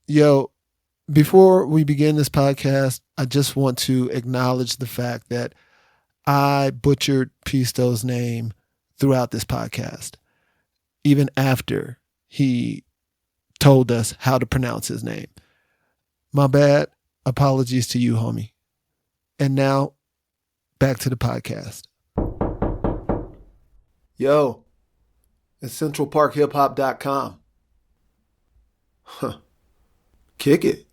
Yo, before we begin this podcast, I just want to acknowledge the fact that I butchered Pisto's name throughout this podcast, even after he told us how to pronounce his name. My bad. Apologies to you, homie. And now, back to the podcast. Yo, it's centralparkhiphop.com. Huh. Kick it.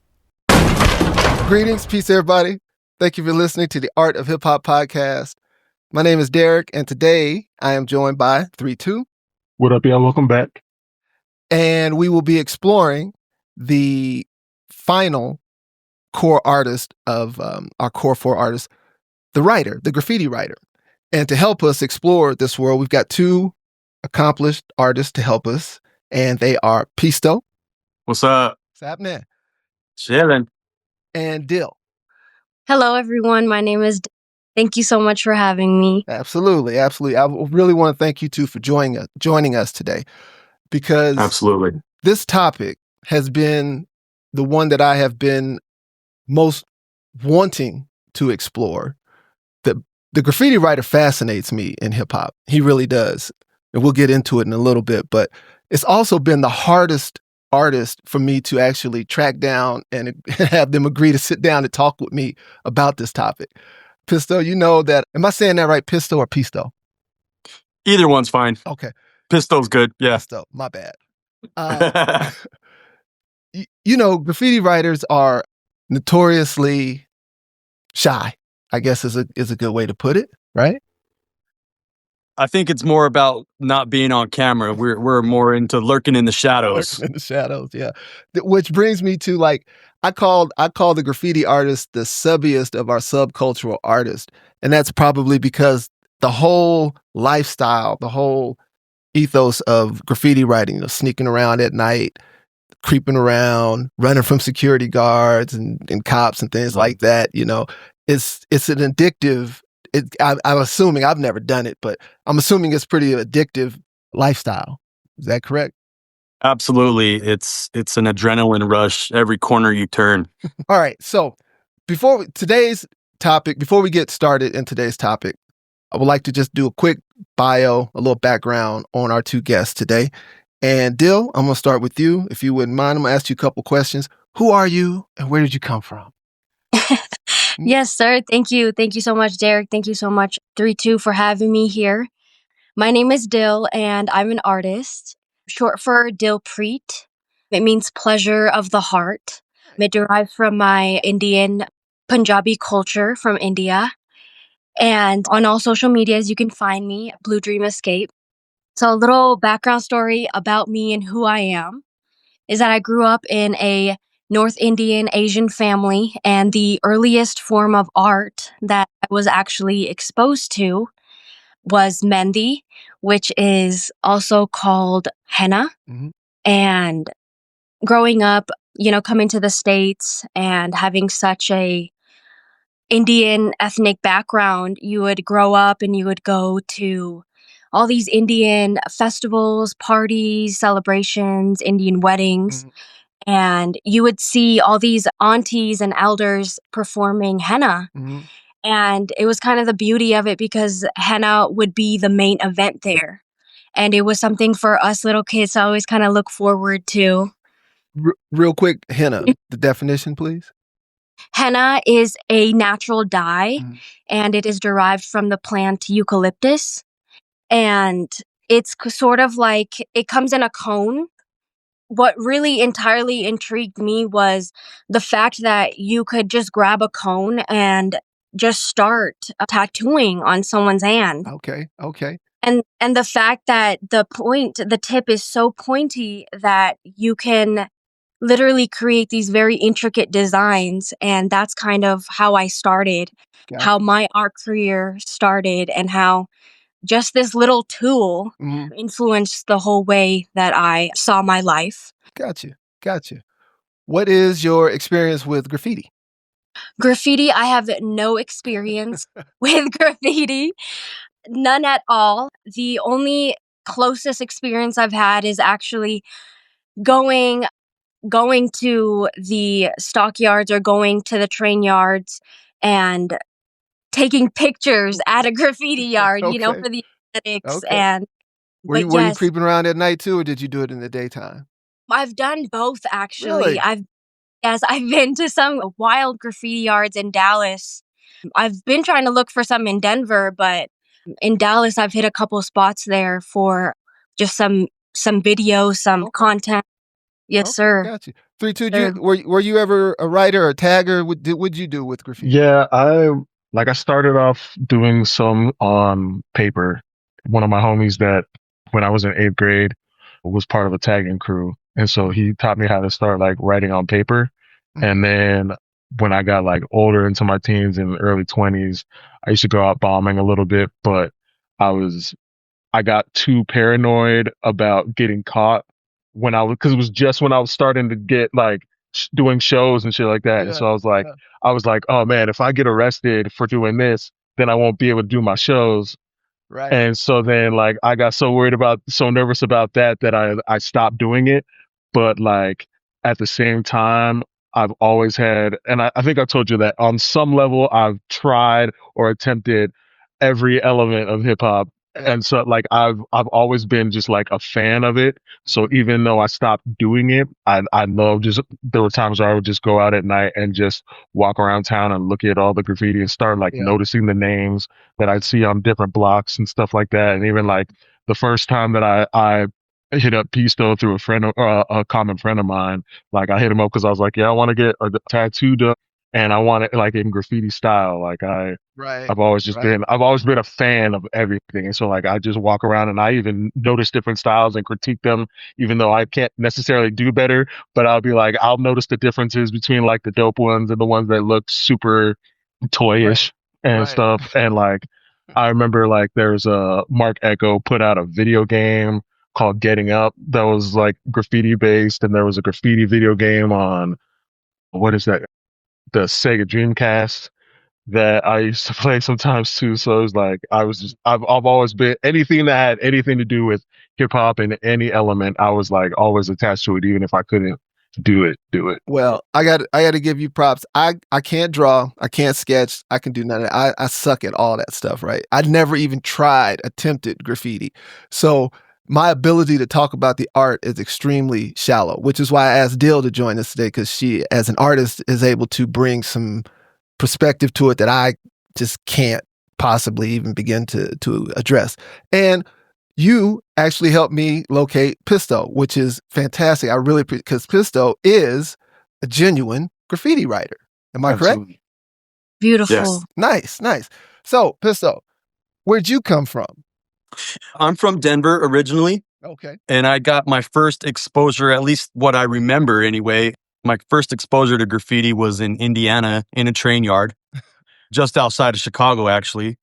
Greetings, peace, everybody. Thank you for listening to the Art of Hip Hop podcast. My name is Derrick, and today I am joined by 3-2. What up, y'all? Welcome back. And we will be exploring the final core artist of our core four artists, the writer, the graffiti writer. And to help us explore this world, we've got two accomplished artists to help us, and they are Pisto. What's up? What's happening? Chilling. And Dill. Hello, everyone. My name is Dill. Thank you so much for having me. Absolutely. I really want to thank you two for joining us today, because Absolutely. This topic has been the one that I have been most wanting to explore. The graffiti writer fascinates me in hip hop. He really does. And we'll get into it in a little bit, but it's also been the hardest artist for me to actually track down and have them agree to sit down and talk with me about this topic. Pisto, you know that, am I saying that right? Pisto or Pisto? Either one's fine. Okay. Pisto's good. Yeah. Pisto, my bad. You know, graffiti writers are notoriously shy, I guess is a good way to put it, right? I think it's more about not being on camera. We're more into lurking in the shadows. Lurking in the shadows, yeah. Which brings me to, like, I call the graffiti artist the subbiest of our subcultural artists. And that's probably because the whole lifestyle, the whole ethos of graffiti writing, you know, sneaking around at night, creeping around, running from security guards and cops and things like that, you know, it's an addictive, I'm assuming, I've never done it, but I'm assuming it's pretty addictive lifestyle. Is that correct? Absolutely. It's an adrenaline rush every corner you turn. All right. So before we get started in today's topic, I would like to just do a quick bio, a little background on our two guests today. And Dill, I'm going to start with you. If you wouldn't mind, I'm going to ask you a couple questions. Who are you and where did you come from? Yes, sir. Thank you. Thank you so much, Derrick. Thank you so much, 3-2, for having me here. My name is Dill, and I'm an artist, short for Dill Preet. It means pleasure of the heart. It derives from my Indian Punjabi culture from India. And on all social medias, you can find me, Blue Dream Escape. So a little background story about me and who I am is that I grew up in a North Indian Asian family, and the earliest form of art that I was actually exposed to was mehndi, which is also called henna. Mm-hmm. And growing up, you know, coming to the States and having such a Indian ethnic background, you would grow up and you would go to all these Indian festivals, parties, celebrations, Indian weddings. Mm-hmm. And you would see all these aunties and elders performing henna. Mm-hmm. And it was kind of the beauty of it because henna would be the main event there. And it was something for us little kids to always kind of look forward to. Real quick, henna, the definition, please. Henna is a natural dye, and it is derived from the plant eucalyptus. And it's sort of like, it comes in a cone. What really entirely intrigued me was the fact that you could just grab a cone and just start tattooing on someone's hand. Okay. And the fact that the tip is so pointy that you can literally create these very intricate designs. And that's kind of how I started, how my art career started, and how just this little tool influenced the whole way that I saw my life. Gotcha. What is your experience with graffiti? Graffiti, I have no experience with graffiti. None at all. The only closest experience I've had is actually going going to the stockyards or going to the train yards and taking pictures at a graffiti yard, you know, Okay. for the aesthetics. Okay. And Were you yes, creeping around at night too, or did you do it in the daytime? I've done both actually. Really? I've been to some wild graffiti yards in Dallas. I've been trying to look for some in Denver, but in Dallas I've hit a couple spots there for just some video, some Okay. content. Yes, Okay, sir. got you. 3-2, Sir. were you ever a writer or a tagger? What'd you do with graffiti? Yeah, I started off doing some on paper. One of my homies that when I was in 8th grade was part of a tagging crew. And so he taught me how to start like writing on paper. And then when I got like older into my teens and early 20s, I used to go out bombing a little bit, but I got too paranoid about getting caught because it was just when I was starting to get like doing shows and shit like that. And so Yeah. I was like, oh man, if I get arrested for doing this, then I won't be able to do my shows. Right. And so then like I got so nervous about that I stopped doing it. But like at the same time, I've always had, and I think I told you that on some level I've tried or attempted every element of hip hop. Yeah. And so like I've always been just like a fan of it. So even though I stopped doing it, I love just there were times where I would just go out at night and just walk around town and look at all the graffiti and start like noticing the names that I'd see on different blocks and stuff like that. And even like the first time that I hit up Pisto through a common friend of mine, like I hit him up because I was like, yeah, I want to get a tattoo done, and I want it like in graffiti style. Like Right. I've always been a fan of everything. And so like I just walk around and I even notice different styles and critique them, even though I can't necessarily do better. But I'll be like, I'll notice the differences between like the dope ones and the ones that look super toyish and stuff. And like I remember like there's a Mark Echo put out a video game called Getting Up that was like graffiti based, and there was a graffiti video game on what is that? The Sega Dreamcast that I used to play sometimes too. So it was like I've always been anything that had anything to do with hip hop in any element, I was like always attached to it, even if I couldn't do it. Well, I got to give you props. I can't draw, I can't sketch, I can do none of that. I suck at all that stuff, right? I never even attempted graffiti. So my ability to talk about the art is extremely shallow, which is why I asked Dill to join us today, because she, as an artist, is able to bring some perspective to it that I just can't possibly even begin to address. And you actually helped me locate Pisto, which is fantastic. I really because Pisto is a genuine graffiti writer. Am I correct? Beautiful. Yes. Nice. So, Pisto, where'd you come from? I'm from Denver originally. Okay. And I got my first exposure, at least what I remember anyway. My first exposure to graffiti was in Indiana in a train yard, just outside of Chicago, actually.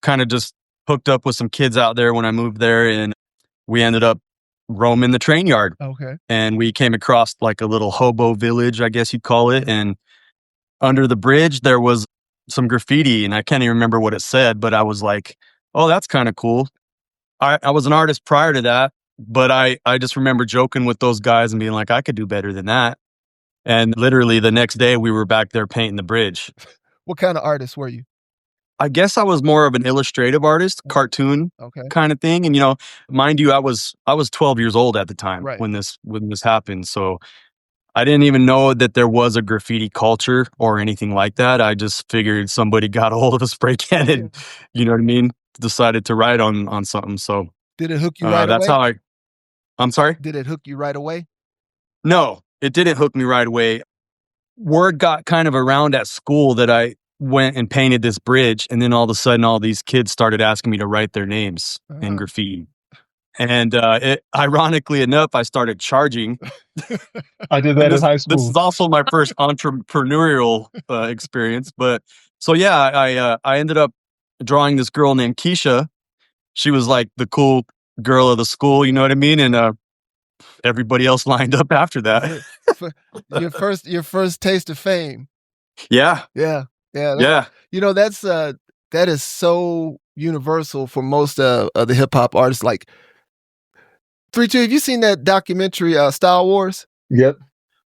Kind of just hooked up with some kids out there when I moved there, and we ended up roaming the train yard. Okay. And we came across like a little hobo village, I guess you'd call it. And under the bridge, there was some graffiti, and I can't even remember what it said, but I was like, oh, that's kind of cool. I was an artist prior to that, but I just remember joking with those guys and being like, I could do better than that. And literally the next day we were back there painting the bridge. What kind of artist were you? I guess I was more of an illustrative artist, cartoon kind of thing. And you know, mind you, I was 12 years old at the time when this happened. So I didn't even know that there was a graffiti culture or anything like that. I just figured somebody got a hold of a spray can and, you know what I mean, decided to write on something. So did it hook you right that's away? I'm sorry? Did it hook you right away? No, it didn't hook me right away. Word got kind of around at school that I went and painted this bridge, and then all of a sudden all these kids started asking me to write their names in graffiti. And ironically enough, I started charging. I did that in high school. This is also my first entrepreneurial experience. But so yeah, I ended up drawing this girl named Keisha. She was like the cool girl of the school, you know what I mean? And everybody else lined up after that. your first taste of fame. Yeah. You know, that is so universal for most of the hip hop artists. Like 3-2, have you seen that documentary Style Wars? Yep.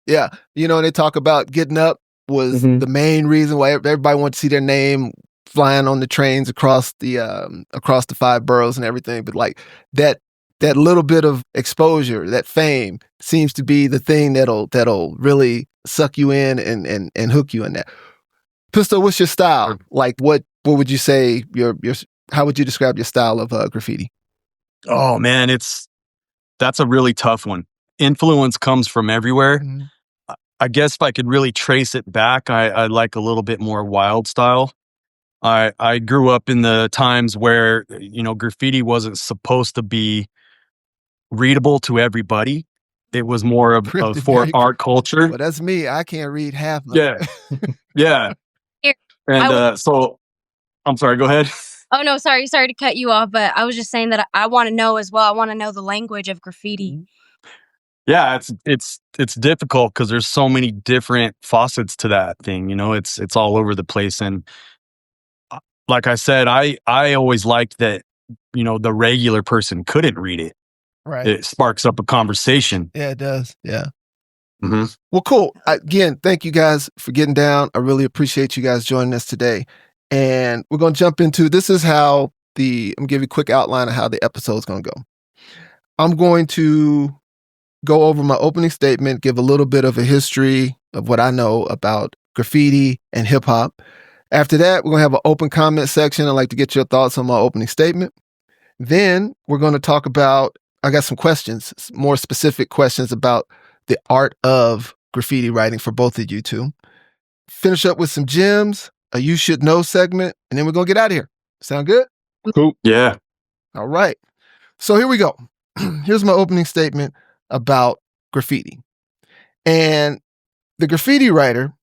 Yeah. You know, they talk about getting up was Mhm. the main reason why everybody wanted to see their name flying on the trains across the 5 boroughs and everything. But like that little bit of exposure, that fame seems to be the thing that'll really suck you in and hook you in that. Pistol, what's your style? Like what would you say your how would you describe your style of graffiti? Oh man, that's a really tough one. Influence comes from everywhere. Mhm. I guess if I could really trace it back, I like a little bit more wild style. I grew up in the times where, graffiti wasn't supposed to be readable to everybody. It was more of for Very art culture. Well, that's me. I can't read half of Yeah. it. Yeah. Here, And I so I'm sorry, go ahead. Oh no, sorry to cut you off, but I was just saying that I want to know as well. I want to know the language of graffiti. Yeah, it's difficult because there's so many different faucets to that thing. It's all over the place. And like I said, I always liked that, the regular person couldn't read it. Right. It sparks up a conversation. Yeah, it does. Yeah. hmm Well, cool. Again, thank you guys for getting down. I really appreciate you guys joining us today. And we're going to jump into this is how I'm going to give you a quick outline of how the episode's going to go. I'm going to go over my opening statement, give a little bit of a history of what I know about graffiti and hip hop. After that, we're going to have an open comment section. I'd like to get your thoughts on my opening statement. Then we're going to talk about, I got some questions, more specific questions about the art of graffiti writing for both of you two. Finish up with some gems, a you should know segment, and then we're going to get out of here. Sound good? Cool. Yeah. All right. So here we go. Here's my opening statement about graffiti. And the graffiti writer,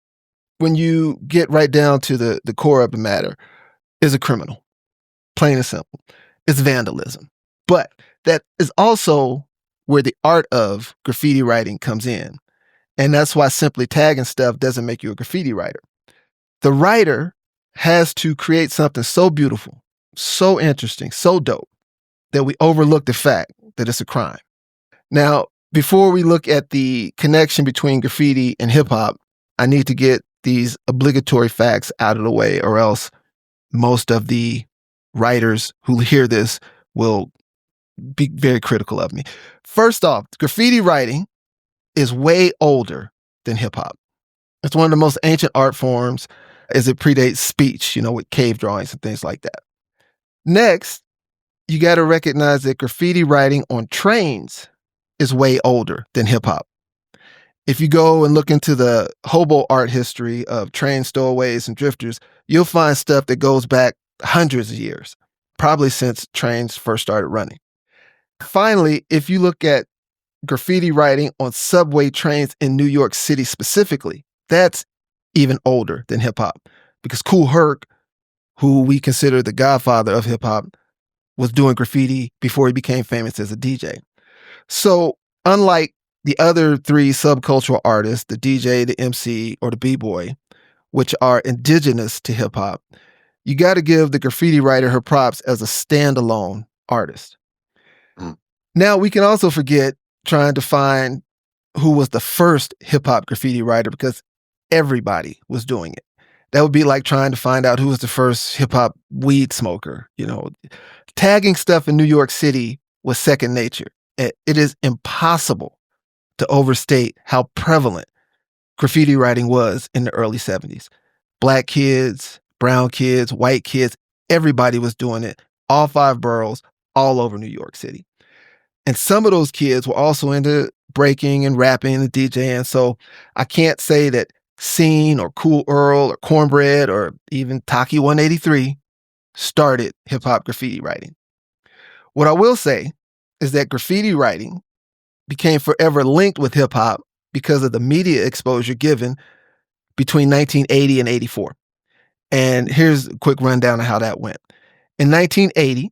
when you get right down to the core of the matter, is a criminal. Plain and simple. It's vandalism. But that is also where the art of graffiti writing comes in. And that's why simply tagging stuff doesn't make you a graffiti writer. The writer has to create something so beautiful, so interesting, so dope that we overlook the fact that it's a crime. Now, before we look at the connection between graffiti and hip hop, I need to get these obligatory facts out of the way, or else most of the writers who hear this will be very critical of me. First off, graffiti writing is way older than hip hop. It's one of the most ancient art forms as it predates speech, with cave drawings and things like that. Next, you got to recognize that graffiti writing on trains is way older than hip hop. If you go and look into the hobo art history of train stowaways and drifters, you'll find stuff that goes back hundreds of years, probably since trains first started running. Finally, if you look at graffiti writing on subway trains in New York City specifically, that's even older than hip hop, because Kool Herc, who we consider the godfather of hip hop, was doing graffiti before he became famous as a DJ. So unlike the other three subcultural artists, the DJ, the MC, or the B-boy, which are indigenous to hip hop, you got to give the graffiti writer her props as a standalone artist. Now, we can also forget trying to find who was the first hip hop graffiti writer, because everybody was doing it. That would be like trying to find out who was the first hip hop weed smoker. Tagging stuff in New York City was second nature. It is impossible to overstate how prevalent graffiti writing was in the early 70s. Black kids, brown kids, white kids, everybody was doing it. All 5 boroughs, all over New York City. And some of those kids were also into breaking and rapping and DJing. So I can't say that Scene or Cool Earl or Cornbread or even Taki 183 started hip hop graffiti writing. What I will say is that graffiti writing became forever linked with hip hop because of the media exposure given between 1980 and 84. And here's a quick rundown of how that went. In 1980,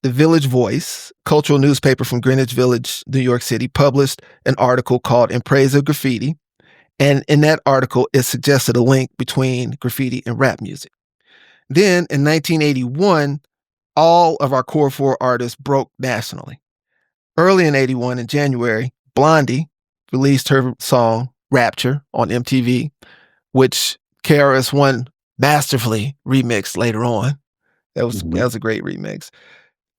the Village Voice, cultural newspaper from Greenwich Village, New York City, published an article called In Praise of Graffiti. And in that article, it suggested a link between graffiti and rap music. Then in 1981, all of our core 4 artists broke nationally. Early in 81, in January, Blondie released her song, Rapture on MTV, which KRS-One masterfully remixed later on. That was a great remix.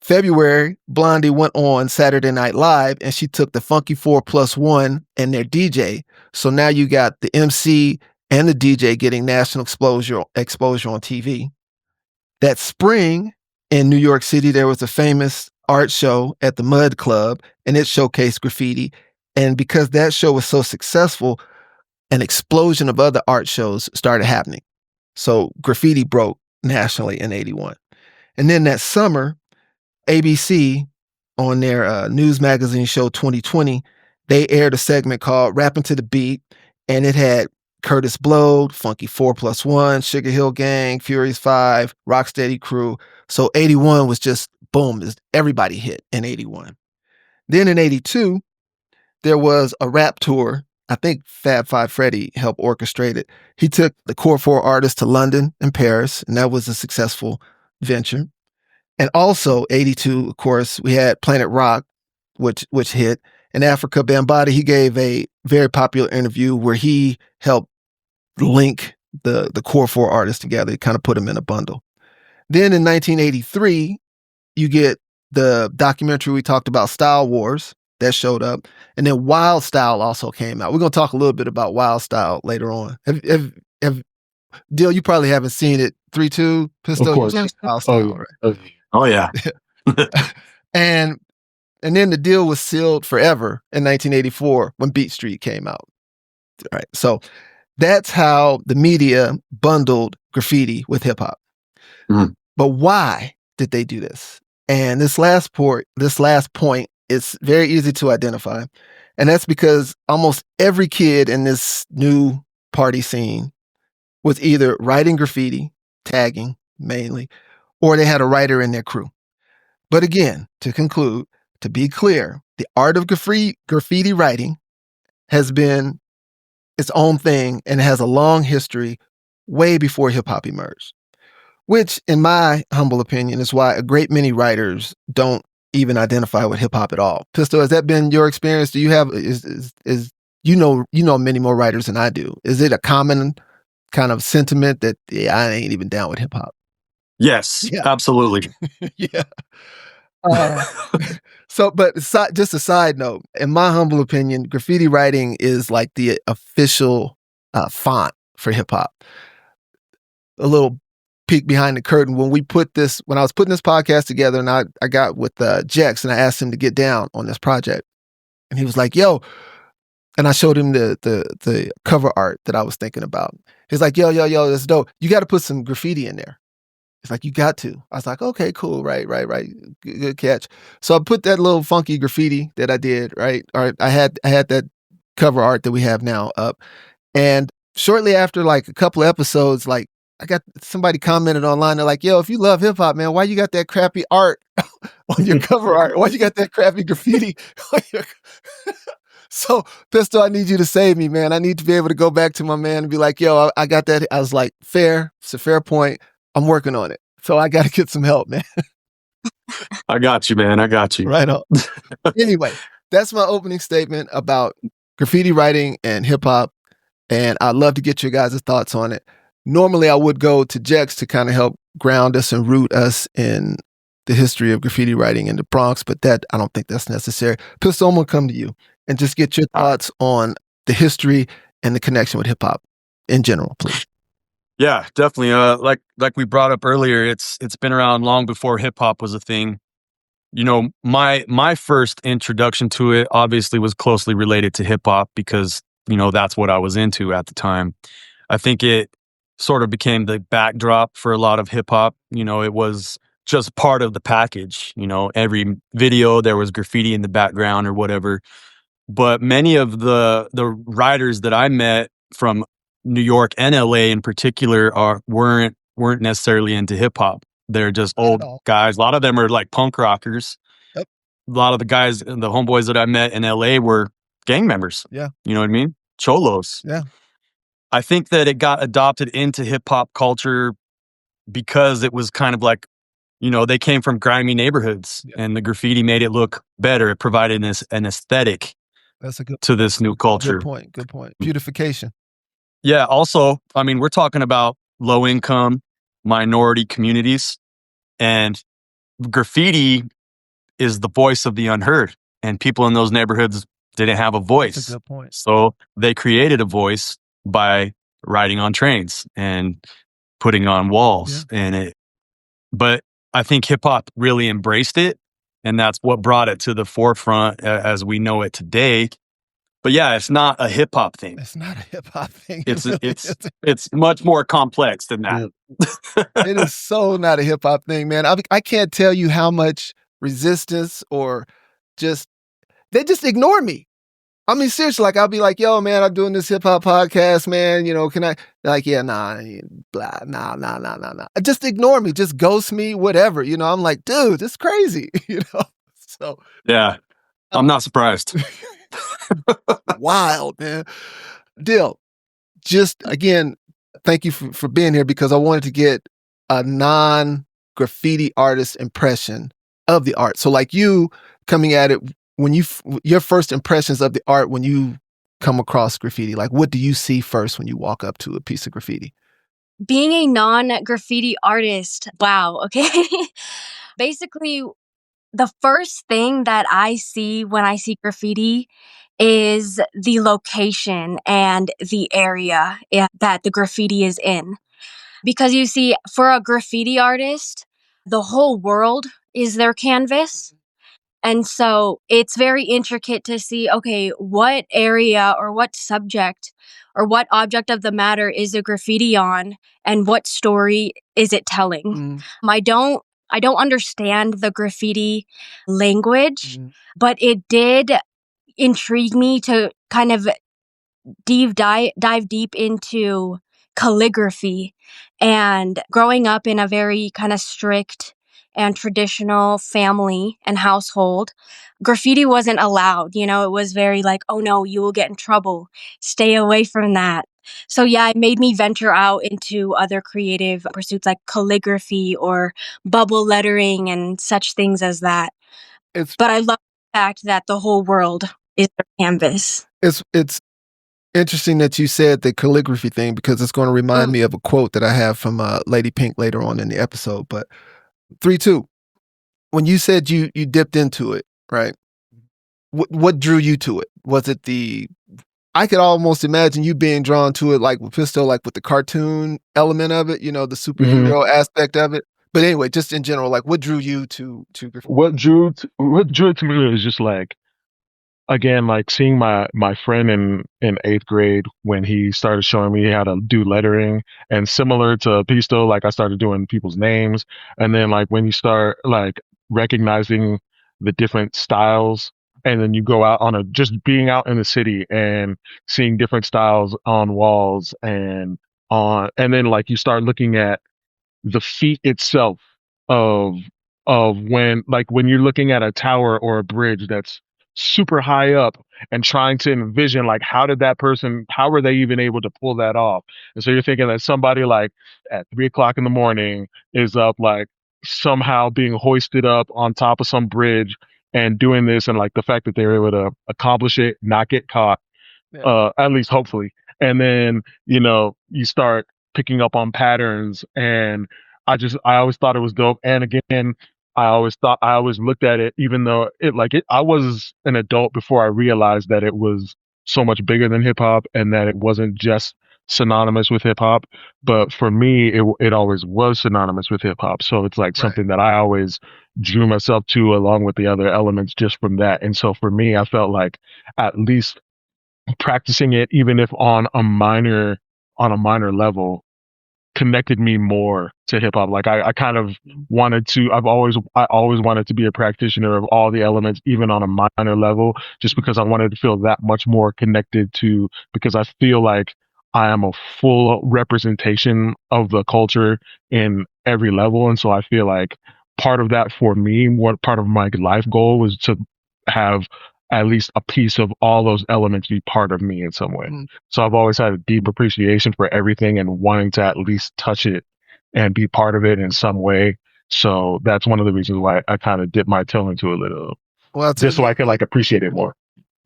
February, Blondie went on Saturday Night Live and she took the Funky 4+1 and their DJ. So now you got the MC and the DJ getting national exposure on TV. That spring in New York City, there was a famous art show at the Mud Club and it showcased graffiti. And because that show was so successful, an explosion of other art shows started happening. So graffiti broke nationally in 81. And then that summer, ABC on their news magazine show 2020, they aired a segment called Rapping to the Beat, and it had Curtis Blow, Funky 4+1, Sugar Hill Gang, Furious 5, Rocksteady Crew. So 81 was just boom, everybody hit in 81. Then in 82, there was a rap tour. I think Fab Five Freddy helped orchestrate it. He took the Core 4 artists to London and Paris, and that was a successful venture. And also 82, of course, we had Planet Rock, which hit. In Africa Bambaataa, he gave a very popular interview where he helped link the Core 4 artists together, kind of put them in a bundle. Then in 1983, you get the documentary we talked about, Style Wars, that showed up. And then Wild Style also came out. We're going to talk a little bit about Wild Style later on. Have Dill, you probably haven't seen it. 3-2, Pistol. Of course. Wild Style, right? Oh yeah. And then the deal was sealed forever in 1984 when Beat Street came out. All right. So that's how the media bundled graffiti with hip hop. Mm. But why did they do this? And this last point is very easy to identify. And that's because almost every kid in this new party scene was either writing graffiti, tagging mainly, or they had a writer in their crew. But again, to conclude, to be clear, the art of graffiti writing has been its own thing and has a long history way before hip hop emerged, which in my humble opinion is why a great many writers don't even identify with hip hop at all. Pistol, has that been your experience? Do you have, you know many more writers than I do. Is it a common kind of sentiment that I ain't even down with hip hop? Yes, Yeah. Absolutely. Yeah. So, but just a side note, in my humble opinion, graffiti writing is like the official font for hip hop. A little peek behind the curtain. When I was putting this podcast together, and I got with J.EX and I asked him to get down on this project, and he was like, "Yo," and I showed him the cover art that I was thinking about. He's like, "Yo, that's dope. You got to put some graffiti in there." It's like, "You got to." I was like, "Okay, cool. Right. Good catch." So I put that little funky graffiti that I did, right? Or I had that cover art that we have now up. And shortly after like a couple of episodes, like I got somebody commented online. They're like, "Yo, if you love hip hop, man, why you got that crappy art on your cover art? Why you got that crappy graffiti on your..." So, Pistol, I need you to save me, man. I need to be able to go back to my man and be like, "Yo, I got that." I was like, "Fair. It's a fair point. I'm working on it." So I got to get some help, man. I got you, man. I got you. Right on. Anyway, that's my opening statement about graffiti writing and hip hop. And I'd love to get your guys' thoughts on it. Normally, I would go to J.EX to kind of help ground us and root us in the history of graffiti writing in the Bronx, but I don't think that's necessary. Pistol, I'm going to come to you and just get your thoughts on the history and the connection with hip hop in general, please. Yeah, definitely. Like we brought up earlier, it's been around long before hip hop was a thing. You know, my first introduction to it obviously was closely related to hip hop because, you know, that's what I was into at the time. I think it sort of became the backdrop for a lot of hip hop. You know, it was just part of the package. You know, every video there was graffiti in the background or whatever. But many of the writers that I met from New York and LA in particular weren't necessarily into hip hop. They're just old guys. A lot of them are like punk rockers. Yep. A lot of the guys, the homeboys that I met in LA were gang members. Yeah. You know what I mean? Cholos. Yeah. I think that it got adopted into hip hop culture because it was kind of like, you know, they came from grimy neighborhoods and the graffiti made it look better. It provided an aesthetic That's a good to this new culture. Good point. Good point. Beautification. Yeah. Also, I mean, we're talking about low income minority communities, and graffiti is the voice of the unheard. And people in those neighborhoods didn't have a voice. That's a good point. So they created a voice by writing on trains and putting on walls. But I think hip hop really embraced it. And that's what brought it to the forefront as we know it today. But yeah, it's not a hip hop thing. It's not a hip hop thing. It's much more complex than that. It is so not a hip hop thing, man. I can't tell you how much resistance or they just ignore me. I mean, seriously, like I'll be like, yo, man, I'm doing this hip hop podcast, man. You know, can I? They're like, yeah, nah, blah, nah. Just ignore me, just ghost me, whatever. You know, I'm like, dude, this is crazy. You know, so yeah, I'm not surprised. Wild, man. Dill, just again, thank you for being here because I wanted to get a non-graffiti artist impression of the art. So, like you coming at it. When your first impressions of the art when you come across graffiti, like what do you see first when you walk up to a piece of graffiti? Being a non-graffiti artist, wow, okay. Basically, the first thing that I see when I see graffiti is the location and the area that the graffiti is in. Because you see, for a graffiti artist, the whole world is their canvas. And so it's very intricate to see, okay, what area or what subject or what object of the matter is a graffiti on and what story is it telling? I don't understand the graffiti language, but it did intrigue me to kind of dive deep into calligraphy. And growing up in a very kind of strict and traditional family and household, graffiti wasn't allowed. You know, it was very like, oh no, you will get in trouble. Stay away from that. So yeah, it made me venture out into other creative pursuits like calligraphy or bubble lettering and such things as that. But I love the fact that the whole world is their canvas. It's interesting that you said the calligraphy thing because it's going to remind me of a quote that I have from Lady Pink later on in the episode. But 3-2, when you said you dipped into it, right? What drew you to it? Was it I could almost imagine you being drawn to it like with Pisto, like with the cartoon element of it, you know, the superhero aspect of it. But anyway, just in general, like what drew you to graffiti? What drew it to me was just like, again, like seeing my friend in 8th grade when he started showing me how to do lettering, and similar to Pisto, like I started doing people's names, and then like when you start like recognizing the different styles, and then you go out on just being out in the city and seeing different styles on walls and then like you start looking at the feat itself of when you're looking at a tower or a bridge that's super high up and trying to envision like how were they even able to pull that off. And so you're thinking that somebody like at 3 o'clock in the morning is up like somehow being hoisted up on top of some bridge and doing this, and like the fact that they were able to accomplish it, not get caught, at least hopefully. And then, you know, you start picking up on patterns, and I always thought it was dope. And again, I always looked at it, even though I was an adult before I realized that it was so much bigger than hip hop and that it wasn't just synonymous with hip hop. But for me, it always was synonymous with hip hop. So it's like something that I always drew myself to along with the other elements just from that. And so for me, I felt like at least practicing it, even if on a minor level, connected me more to hip hop. Like I kind of wanted to, I always wanted to be a practitioner of all the elements, even on a minor level, just because I wanted to feel that much more connected to, because I feel like I am a full representation of the culture in every level. And so I feel like part of that for me, what part of my life goal was to have at least a piece of all those elements be part of me in some way. So I've always had a deep appreciation for everything and wanting to at least touch it and be part of it in some way. So that's one of the reasons why I kind of dip my toe into it a little, just so I can like appreciate it more.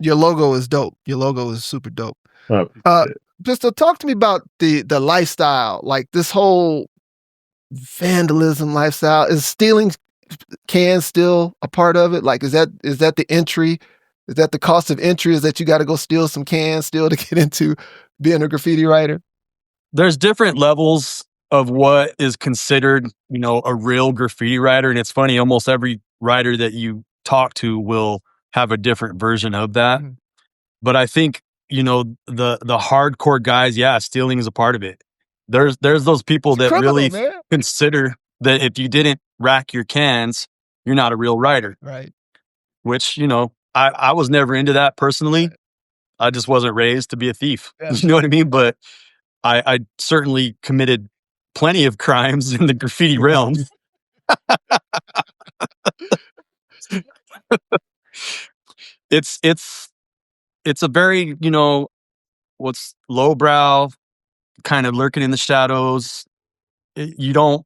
Your logo is dope. Your logo is super dope. Oh, Just to talk to me about the lifestyle, like this whole vandalism lifestyle. Is stealing cans still a part of it? Like, is that the entry? Is that the cost of entry? Is that you got to go steal some cans still to get into being a graffiti writer? There's different levels of what is considered, a real graffiti writer. And it's funny, almost every writer that you talk to will have a different version of that. Mhm. But I think, the hardcore guys, yeah, stealing is a part of it. There's those people It's that criminal, really man. consider that if you didn't rack your cans, you're not a real writer, Right. which, I was never into that personally. Right. I just wasn't raised to be a thief. Yeah. You know what I mean? But I certainly committed plenty of crimes in the graffiti realm. It's a very, what's lowbrow, kind of lurking in the shadows. You don't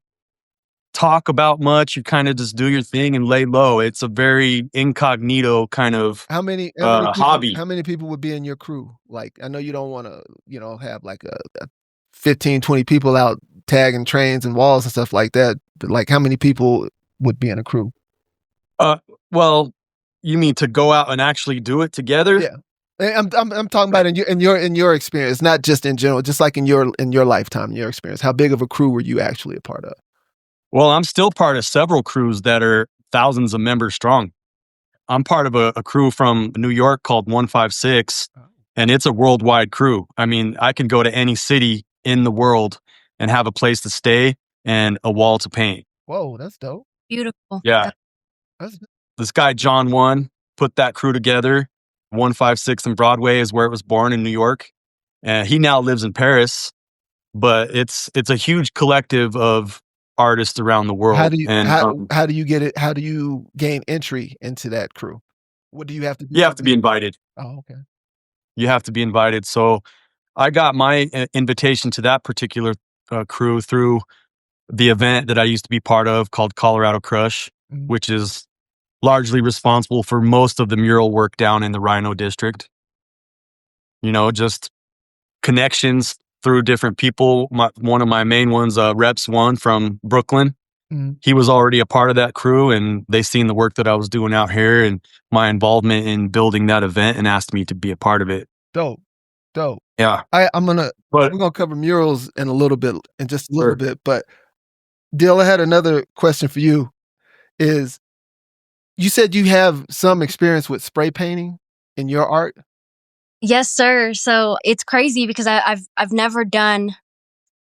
talk about much. You kind of just do your thing and lay low. It's a very incognito kind of How many hobby. How many people would be in your crew? Like, I know you don't want to, have like a 15, 20 people out tagging trains and walls and stuff like that. But like, how many people would be in a crew? Well, you mean to go out and actually do it together? Yeah. I'm talking about in your experience, not just in general, just like in your lifetime, in your experience. How big of a crew were you actually a part of? Well, I'm still part of several crews that are thousands of members strong. I'm part of a crew from New York called 156, and it's a worldwide crew. I mean, I can go to any city in the world and have a place to stay and a wall to paint. Whoa, that's dope. Beautiful. Yeah. That's This guy, John One, put that crew together. 156 and Broadway is where it was born in New York. And he now lives in Paris, but it's a huge collective of artists around the world. how do you and how do you get it? How do you gain entry into that crew? What do you have to do? you have to be invited. Oh, okay. You have to be invited. So I got my invitation to that particular crew through the event that I used to be part of called Colorado Crush, Mhm. which is largely responsible for most of the mural work down in the Rhino district. Just connections through different people. One of my main ones, Reps One from Brooklyn. Mhm. He was already a part of that crew, and they seen the work that I was doing out here and my involvement in building that event and asked me to be a part of it. Dope. Yeah. We're But gonna cover murals in a little bit, in just a little Sure. bit. But Dill, I had another question for you. Is you said you have some experience with spray painting in your art, Yes, sir. So it's crazy because I've never done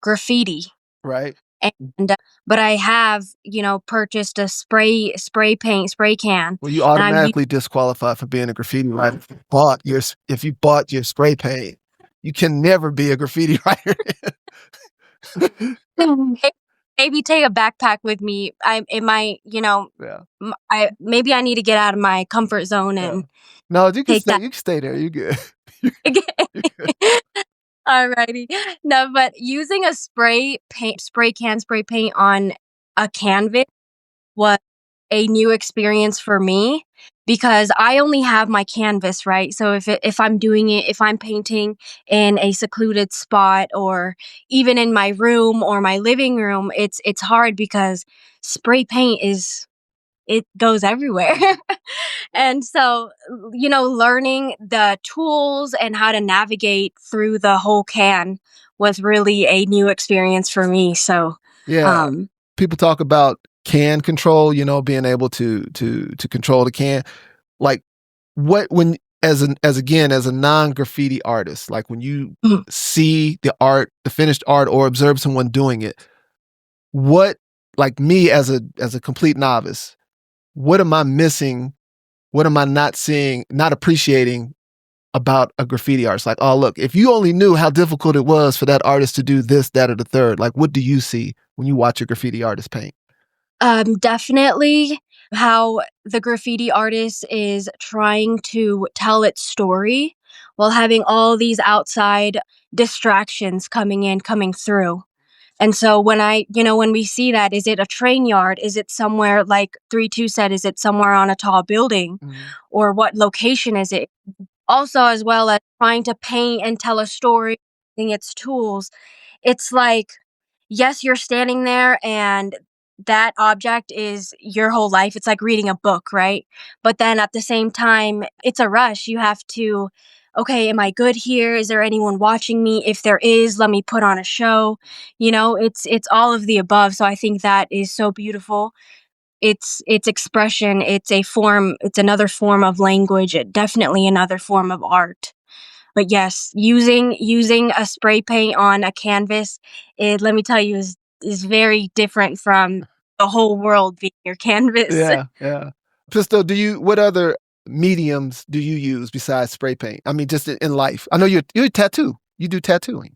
graffiti, right? and but I have purchased a spray paint spray can, Well, you and I'm automatically disqualified for being a graffiti writer. If you bought your spray paint, you can never be a graffiti writer. maybe take a backpack with me. It might Yeah. maybe I need to get out of my comfort zone Yeah. and No, you can take stay. that. You can stay there. You good. You good. Alrighty. No, but using a spray paint on a canvas was a new experience for me because I only have my canvas, right? So if I'm painting in a secluded spot or even in my room or my living room, it's hard because spray paint it goes everywhere. And so, learning the tools and how to navigate through the whole can was really a new experience for me. So, Yeah. People talk about can control, being able to control the can. Like when as a non-graffiti artist, like when you Mhm. see the finished art or observe someone doing it, what, like me as a complete novice, what am I missing? What am I not seeing, not appreciating about a graffiti artist? Like, oh, look, if you only knew how difficult it was for that artist to do this, that, or the third, like, what do you see when you watch a graffiti artist paint? Definitely how the graffiti artist is trying to tell its story while having all these outside distractions coming through. And so when we see that, is it a train yard? Is it somewhere like 3-2 said, is it somewhere on a tall building? Mhm. Or what location is it? also as well as trying to paint and tell a story using its tools. It's like, yes, you're standing there and that object is your whole life. It's like reading a book, right? But then at the same time, it's a rush. You have to, okay, am I good here? Is there anyone watching me? If there is, let me put on a show. It's all of the above. So I think that is so beautiful. It's expression, it's another form of language, definitely another form of art. But yes, using a spray paint on a canvas, let me tell you, is very different from the whole world being your canvas. Yeah, yeah. Pisto, what other mediums do you use besides spray paint? I mean, just in life. I know you're a tattoo. You do tattooing.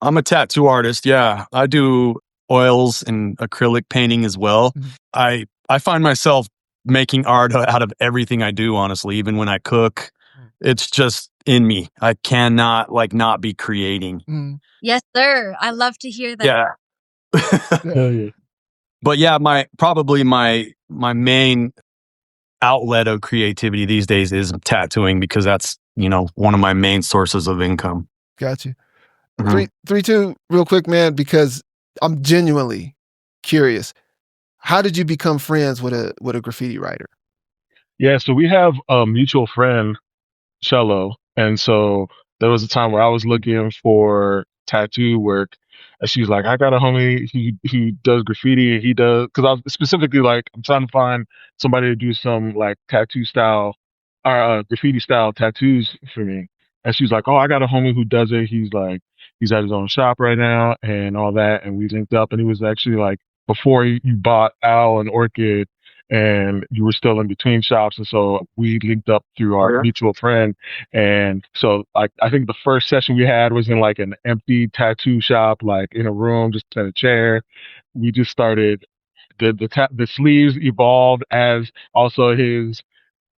I'm a tattoo artist. Yeah, I do oils and acrylic painting as well. I find myself making art out of everything I do, honestly, even when I cook. It's just in me. I cannot not be creating. Yes, sir. I love to hear that. Yeah. Hell yeah. But yeah, probably my main outlet of creativity these days is tattooing, because that's, one of my main sources of income. Got you. 3-2, real quick, man, because I'm genuinely curious. How did you become friends with a graffiti writer? Yeah, so we have a mutual friend, Cello, and so there was a time where I was looking for tattoo work, and she's like, "I got a homie. He does graffiti. And he does because I was specifically like, I'm trying to find somebody to do some like tattoo style or graffiti style tattoos for me." And she's like, "Oh, I got a homie who does it. He's at his own shop right now and all that." And we linked up, and he was actually like before you bought Al and Orchid and you were still in between shops, and so we linked up through our mutual friend. And so I think the first session we had was in like an empty tattoo shop, like in a room, just in a chair. We just started the sleeves evolved as also his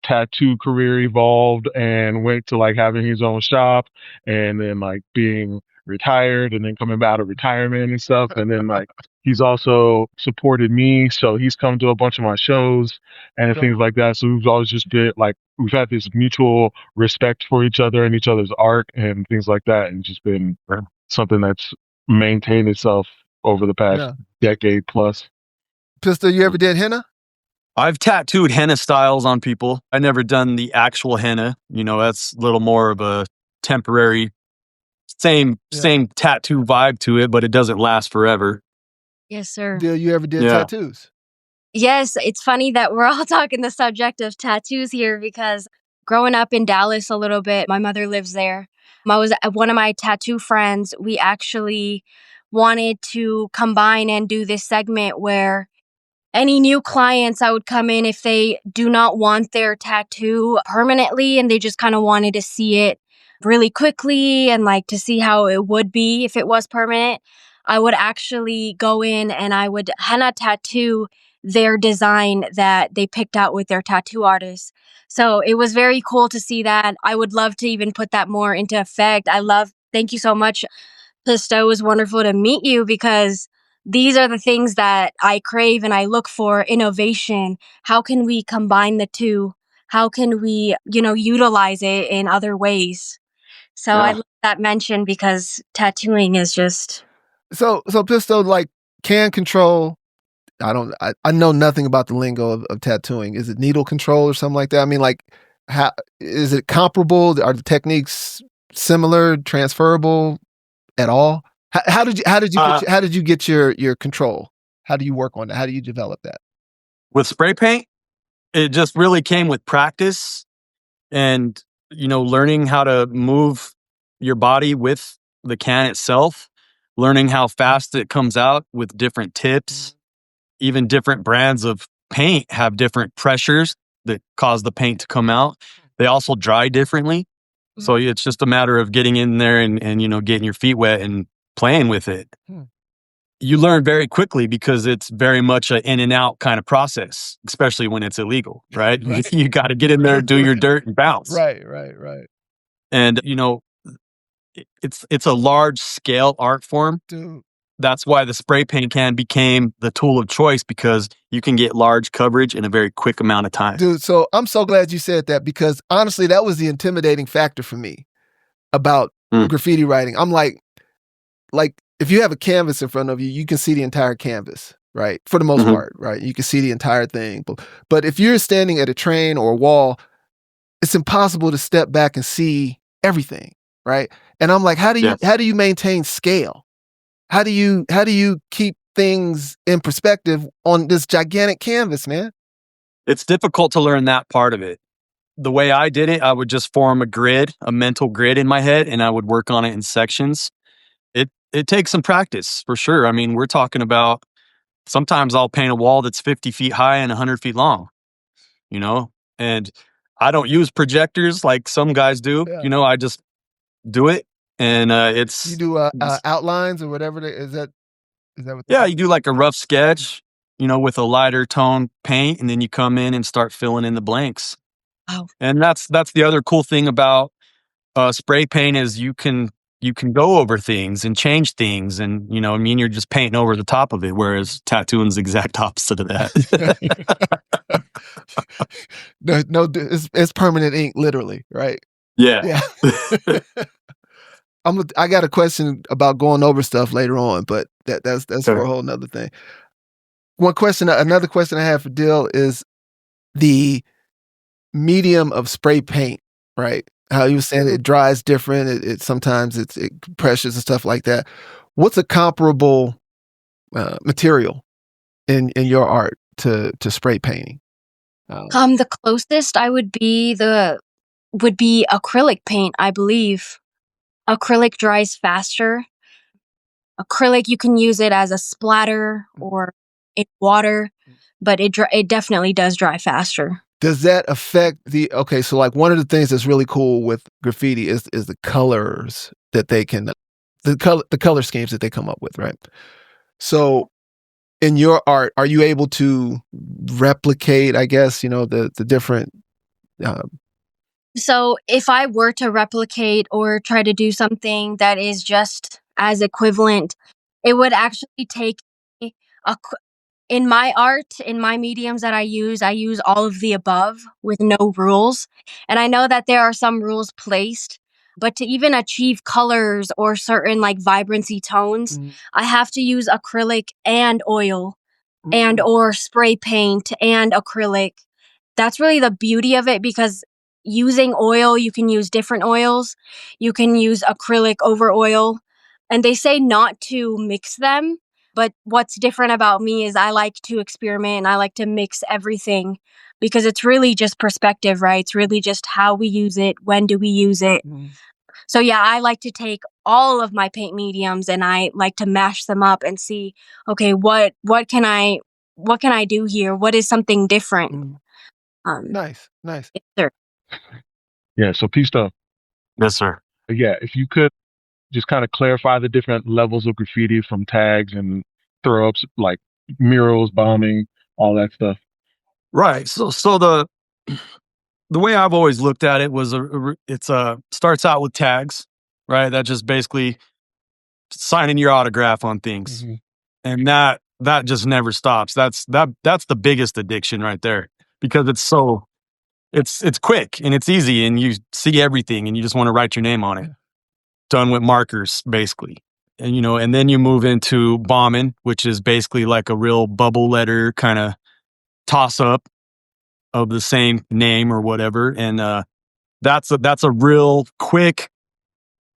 tattoo career evolved and went to like having his own shop and then like being retired and then coming out of retirement and stuff. And then like he's also supported me. So he's come to a bunch of my shows and things like that. So we've always just been like, we've had this mutual respect for each other and each other's art and things like that. And just been something that's maintained itself over the past decade plus. Pistol, you ever did henna? I've tattooed henna styles on people. I never done the actual henna. That's a little more of a temporary, same tattoo vibe to it, but it doesn't last forever. Yes, sir. Did you ever did tattoos? Yes, it's funny that we're all talking the subject of tattoos here because growing up in Dallas a little bit, my mother lives there. One of my tattoo friends, we actually wanted to combine and do this segment where any new clients I would come in if they do not want their tattoo permanently and they just kind of wanted to see it really quickly and like to see how it would be if it was permanent. I would actually go in and I would henna tattoo their design that they picked out with their tattoo artist. So it was very cool to see that. I would love to even put that more into effect. Thank you so much, Pisto. It was wonderful to meet you because these are the things that I crave and I look for: innovation. How can we combine the two? How can we, utilize it in other ways? So I love that mention because tattooing is just... So Pisto, like can control. I know nothing about the lingo of tattooing. Is it needle control or something like that? I mean, like, how is it comparable? Are the techniques similar, transferable at all? How did you get your control? How do you work on that? How do you develop that? With spray paint, it just really came with practice and, learning how to move your body with the can itself, learning how fast it comes out with different tips. Even different brands of paint have different pressures that cause the paint to come out. They also dry differently. So it's just a matter of getting in there and getting your feet wet and playing with it. You learn very quickly because it's very much an in and out kind of process, especially when it's illegal, right? You got to get in there, do your dirt and bounce. Right. And, it's a large scale art form. Dude. that's why the spray paint can became the tool of choice, because you can get large coverage in a very quick amount of time. Dude, so I'm so glad you said that, because honestly, that was the intimidating factor for me about graffiti writing. I'm like if you have a canvas in front of you, you can see the entire canvas, right? For the most part, right? You can see the entire thing. But if you're standing at a train or a wall, it's impossible to step back and see everything, right? And I'm like, how do you maintain scale? How do you keep things in perspective on this gigantic canvas, man? It's difficult to learn that part of it. The way I did it, I would just form a mental grid in my head, and I would work on it in sections. It takes some practice for sure. I mean, we're talking about, sometimes I'll paint a wall that's 50 feet high and 100 feet long, and I don't use projectors like some guys do. Yeah. I just do it, and you do outlines or whatever. Is that what? Yeah, you do like a rough sketch, with a lighter tone paint, and then you come in and start filling in the blanks. Wow. And that's the other cool thing about spray paint is you can go over things and change things, and you're just painting over the top of it, whereas tattooing is the exact opposite of that. No, it's permanent ink, literally, right? Yeah. I got a question about going over stuff later on, but that's for a whole nother thing. Another question I have for Dill is the medium of spray paint, right? How you were saying it dries different. It sometimes it pressures and stuff like that. What's a comparable material in your art to spray painting? The closest I would be acrylic paint, I believe. Acrylic dries faster. Acrylic, you can use it as a splatter or in water, but it definitely does dry faster. Does that affect so like one of the things that's really cool with graffiti is the colors that they can, the color schemes that they come up with, right? So in your art, are you able to replicate, I guess, the different So if I were to replicate or try to do something that is just as equivalent, it would actually take in my art, in my mediums that I use all of the above with no rules. And I know that there are some rules placed, but to even achieve colors or certain like vibrancy tones, I have to use acrylic and oil and or spray paint and acrylic. That's really the beauty of it, because using oil, you can use different oils. You can use acrylic over oil. And they say not to mix them. But what's different about me is I like to experiment and I like to mix everything, because it's really just perspective, right? It's really just how we use it. When do we use it? So yeah, I like to take all of my paint mediums and I like to mash them up and see, okay, what can I do here? What is something different? Nice. Yes, sir. Yeah. So Pisto. Yes, sir. Yeah. If you could just kind of clarify the different levels of graffiti, from tags and throw ups, like murals, bombing, all that stuff. Right. So the way I've always looked at it was starts out with tags, right? That just basically signing your autograph on things, and that just never stops. That's the biggest addiction right there, because it's quick and it's easy and you see everything and you just want to write your name on it. Done with markers, basically. And and then you move into bombing, which is basically like a real bubble letter kind of toss up of the same name or whatever. And that's a real quick,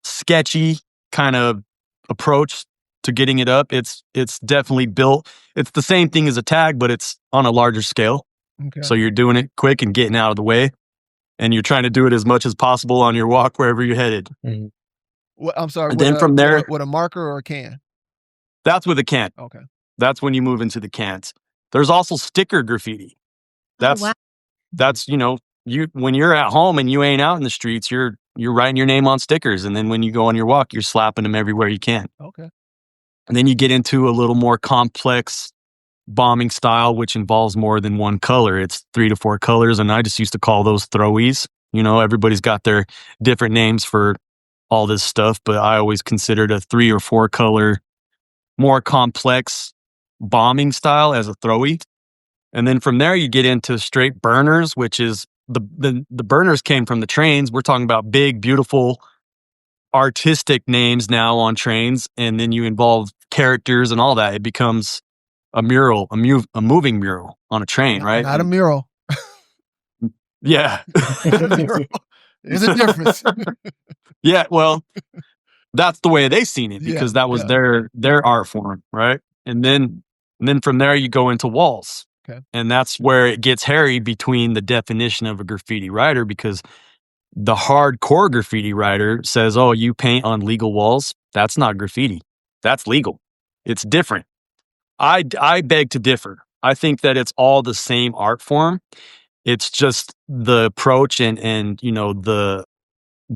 sketchy kind of approach to getting it up. It's definitely built. It's the same thing as a tag, but it's on a larger scale. Okay. So you're doing it quick and getting out of the way, and you're trying to do it as much as possible on your walk wherever you're headed. I'm sorry. And then from there, with a marker or a can? That's with a can. Okay. That's when you move into the cans. There's also sticker graffiti. That's when you're at home and you ain't out in the streets, you're writing your name on stickers, and then when you go on your walk, you're slapping them everywhere you can. Okay. And then you get into a little more complex bombing style, which involves more than one color. It's 3 to 4 colors, and I just used to call those throwies. Everybody's got their different names for all this stuff, but I always considered a 3 or 4 color more complex bombing style as a throwy. And then from there, you get into straight burners, which is the burners came from the trains. We're talking about big, beautiful, artistic names now on trains. And then you involve characters and all that. It becomes a mural, a moving mural on a train, right? Not a mural. Yeah. There's a difference. Yeah, well, that's the way they seen it because that was their art form, right? And then from there you go into walls. Okay. And that's where it gets hairy between the definition of a graffiti writer, because the hardcore graffiti writer says, "Oh, you paint on legal walls? That's not graffiti. That's legal. It's different." I beg to differ. I think that it's all the same art form. It's just the approach and you know, the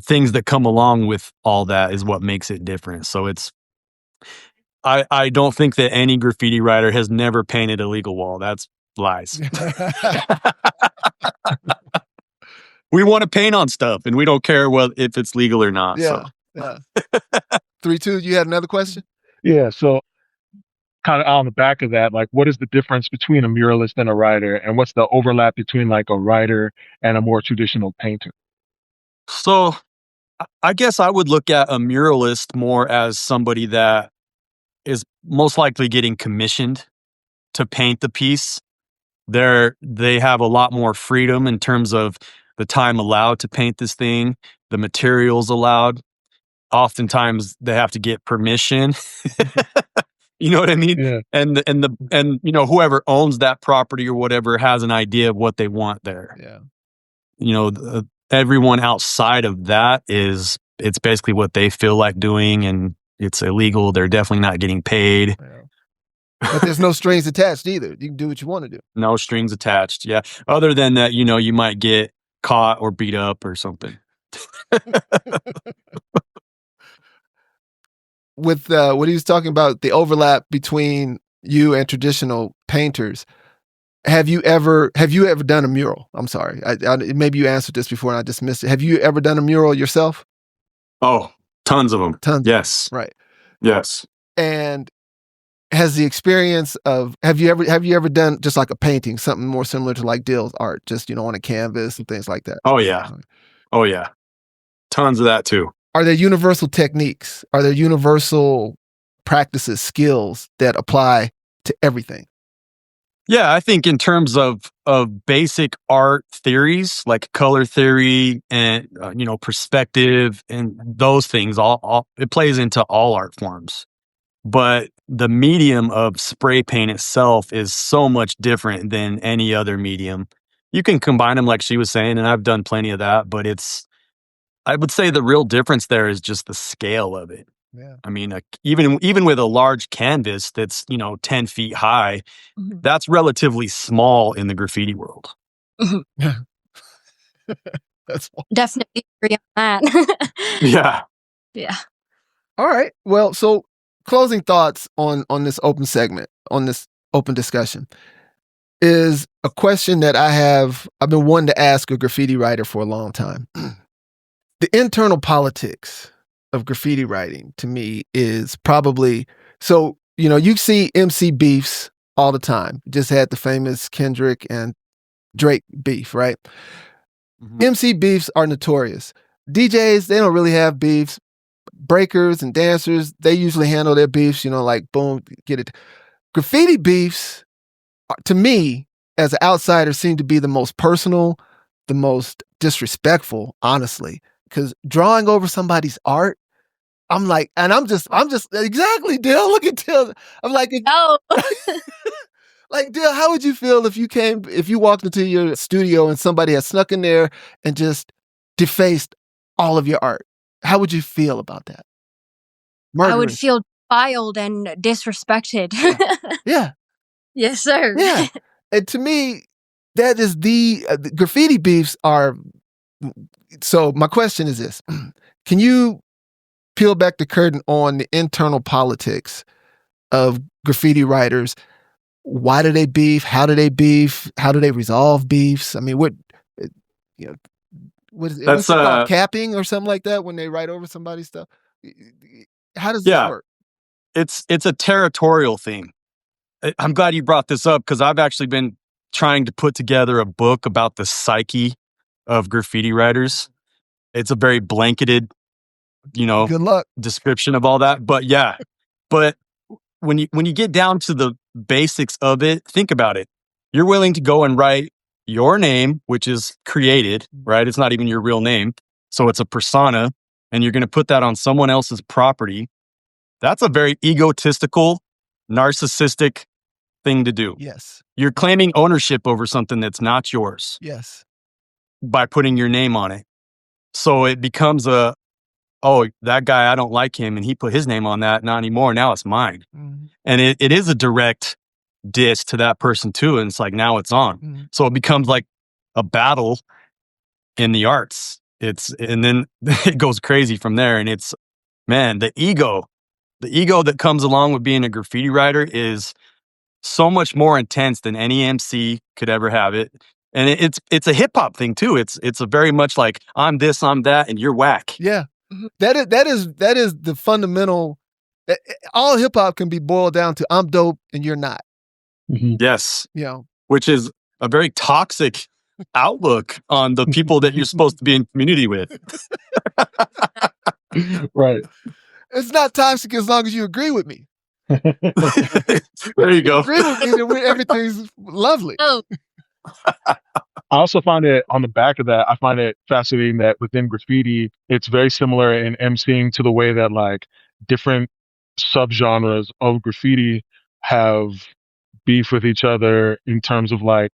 things that come along with all that is what makes it different. So I don't think that any graffiti writer has never painted a legal wall. That's lies. We want to paint on stuff and we don't care if it's legal or not. Yeah. So. 3-2, you had another question? Yeah. So kind of on the back of that, like, what is the difference between a muralist and a writer, and what's the overlap between like a writer and a more traditional painter? So I guess I would look at a muralist more as somebody that is most likely getting commissioned to paint the piece. They have a lot more freedom in terms of the time allowed to paint this thing, the materials allowed. Oftentimes they have to get permission. You know what I mean? Yeah. And you know, whoever owns that property or whatever has an idea of what they want there. Yeah. You know, everyone outside of that it's basically what they feel like doing, and it's illegal. They're definitely not getting paid. Yeah. But there's no strings attached either. You can do what you want to do. No strings attached. Yeah. Other than that, you know, you might get caught or beat up or something. With what he was talking about, the overlap between you and traditional painters, have you ever done a mural? I'm sorry, maybe you answered this before and I just missed it. Have you ever done a mural yourself? Oh, tons of them. Tons. Yes. Right. Yes. And has the experience of have you ever done just like a painting, something more similar to like Dill's art, just, you know, on a canvas and things like that? Oh yeah. Oh yeah. Tons of that too. Are there universal techniques? Are there universal practices, skills that apply to everything? Yeah, I think in terms of basic art theories like color theory and you know, perspective and those things, all it plays into all art forms. But the medium of spray paint itself is so much different than any other medium. You can combine them like she was saying, and I've done plenty of that, but I would say the real difference there is just the scale of it. Yeah. I mean, even with a large canvas that's, you know, 10 feet high, that's relatively small in the graffiti world. That's Definitely agree on that. Yeah. Yeah. all right. Well, so closing thoughts on this open segment, on this open discussion, is a question that I've been wanting to ask a graffiti writer for a long time. The internal politics of graffiti writing to me is probably, so, you know, you see MC beefs all the time. Just had the famous Kendrick and Drake beef, right? MC beefs are notorious. DJs, they don't really have beefs. Breakers and dancers, they usually handle their beefs, you know, like boom, get it. Graffiti beefs, to me, as an outsider, seem to be the most personal, the most disrespectful, honestly. Because drawing over somebody's art, I'm like, and I'm just exactly, Dill. Look at Dill. I'm like, Oh. like, Dill, how would you feel if you walked into your studio and somebody had snuck in there and just defaced all of your art? How would you feel about that? I would feel defiled and disrespected. Yeah. Yes, sir. Yeah. And to me, that is the graffiti beefs are. So my question is this: can you peel back the curtain on the internal politics of graffiti writers? Why do they beef? How do they beef? How do they resolve beefs? I mean, what, you know, what's it called, capping or something like that when they write over somebody's stuff? How does this work? it's a territorial thing. I'm glad you brought this up because I've actually been trying to put together a book about the psyche of graffiti writers. It's a very blanketed, Good luck. description of all that. But yeah, but when you get down to the basics of it, think about it. You're willing to go and write your name, which is created, right? It's not even your real name. So it's a persona, and you're going to put that on someone else's property. That's a very egotistical, narcissistic thing to do. Yes. You're claiming ownership over something that's not yours Yes. by putting your name on it. So it becomes oh, that guy, I don't like him, and he put his name on that, not anymore. Now it's mine. Mm-hmm. And it is a direct diss to that person too. And it's like, now it's on. Mm-hmm. So it becomes like a battle in the arts. And then it goes crazy from there. And it's, man, the ego that comes along with being a graffiti writer is so much more intense than any MC could ever have it. And it's a hip hop thing too. It's a very much like, I'm this, I'm that, and you're whack. Yeah. That is the fundamental. All hip hop can be boiled down to I'm dope and you're not. Mm-hmm. Yes. You which is a very toxic outlook on the people that you're supposed to be in community with. Right. It's not toxic as long as you agree with me. There you go. Agree with me that everything's lovely. Oh, I also find it on the back of that, I find it fascinating that within graffiti, it's very similar in emceeing to the way that like different subgenres of graffiti have beef with each other in terms of like